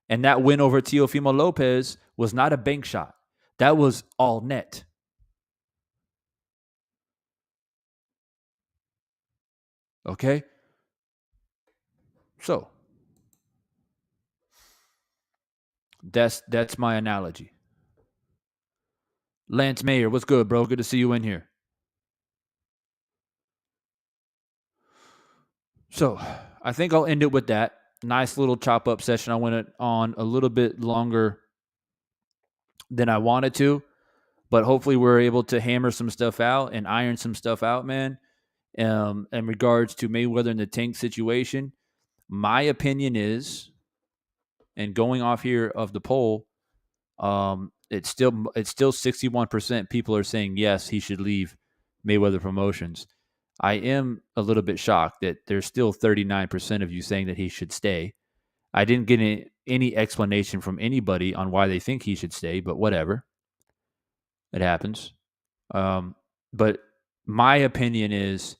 And that win over Teofimo Lopez was not a bank shot. That was all net. Okay? So, that's my analogy. Lance Mayer, what's good, bro? Good to see you in here. So, I think I'll end it with that. Nice little chop up session. I went on a little bit longer than I wanted to, but hopefully we're able to hammer some stuff out and iron some stuff out, man. In regards to Mayweather and the Tank situation, my opinion is, and going off here of the poll, it's still 61% people are saying yes, he should leave Mayweather Promotions. I am a little bit shocked that there's still 39% of you saying that he should stay. I didn't get any explanation from anybody on why they think he should stay, but whatever. It happens. But my opinion is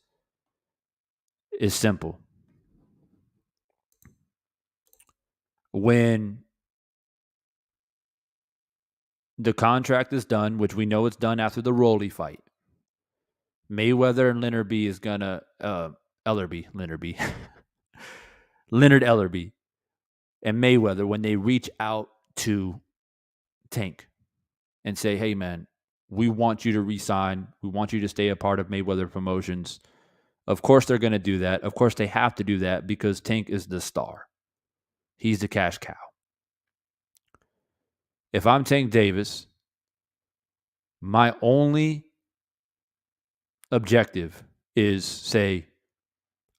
simple. When the contract is done, which we know it's done after the Rolly fight, Mayweather and Leonard Ellerby and Mayweather, when they reach out to Tank and say, hey, man, we want you to resign. We want you to stay a part of Mayweather Promotions. Of course they're going to do that. Of course they have to do that because Tank is the star. He's the cash cow. If I'm Tank Davis, my only objective is say,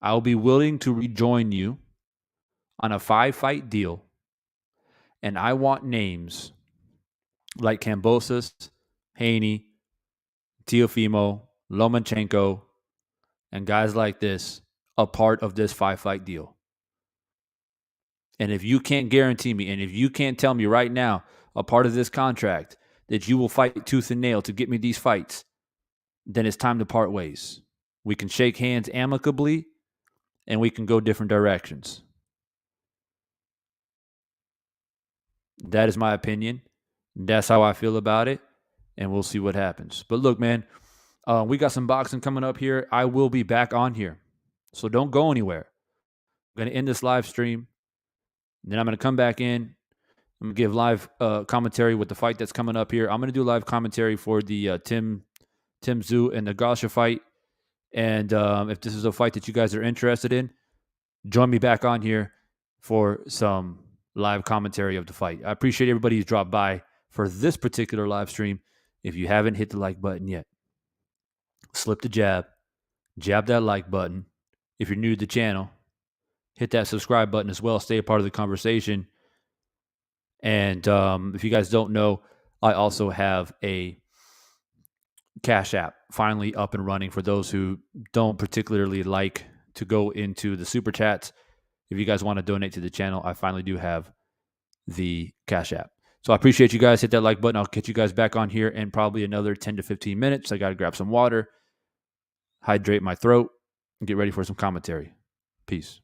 I'll be willing to rejoin you on a 5-fight deal, and I want names like Kambosos, Haney, Teofimo, Lomachenko, and guys like this a part of this 5-fight deal. And if you can't guarantee me, and if you can't tell me right now, a part of this contract, that you will fight tooth and nail to get me these fights, then it's time to part ways. We can shake hands amicably, and we can go different directions. That is my opinion. That's how I feel about it, and we'll see what happens. But look, man, we got some boxing coming up here. I will be back on here, so don't go anywhere. I'm going to end this live stream. Then I'm going to come back in. I'm going to give live commentary with the fight that's coming up here. I'm going to do live commentary for the Tim Tszyu and the Gasha fight. And if this is a fight that you guys are interested in, join me back on here for some live commentary of the fight. I appreciate everybody who's dropped by for this particular live stream. If you haven't hit the like button yet, slip the jab that like button. If you're new to the channel, hit that subscribe button as well. Stay a part of the conversation. And if you guys don't know, I also have a Cash App finally up and running for those who don't particularly like to go into the super chats. If you guys want to donate to the channel, I finally do have the Cash App. So I appreciate you guys. Hit that like button. I'll catch you guys back on here in probably another 10 to 15 minutes. I got to grab some water, hydrate my throat, and get ready for some commentary. Peace.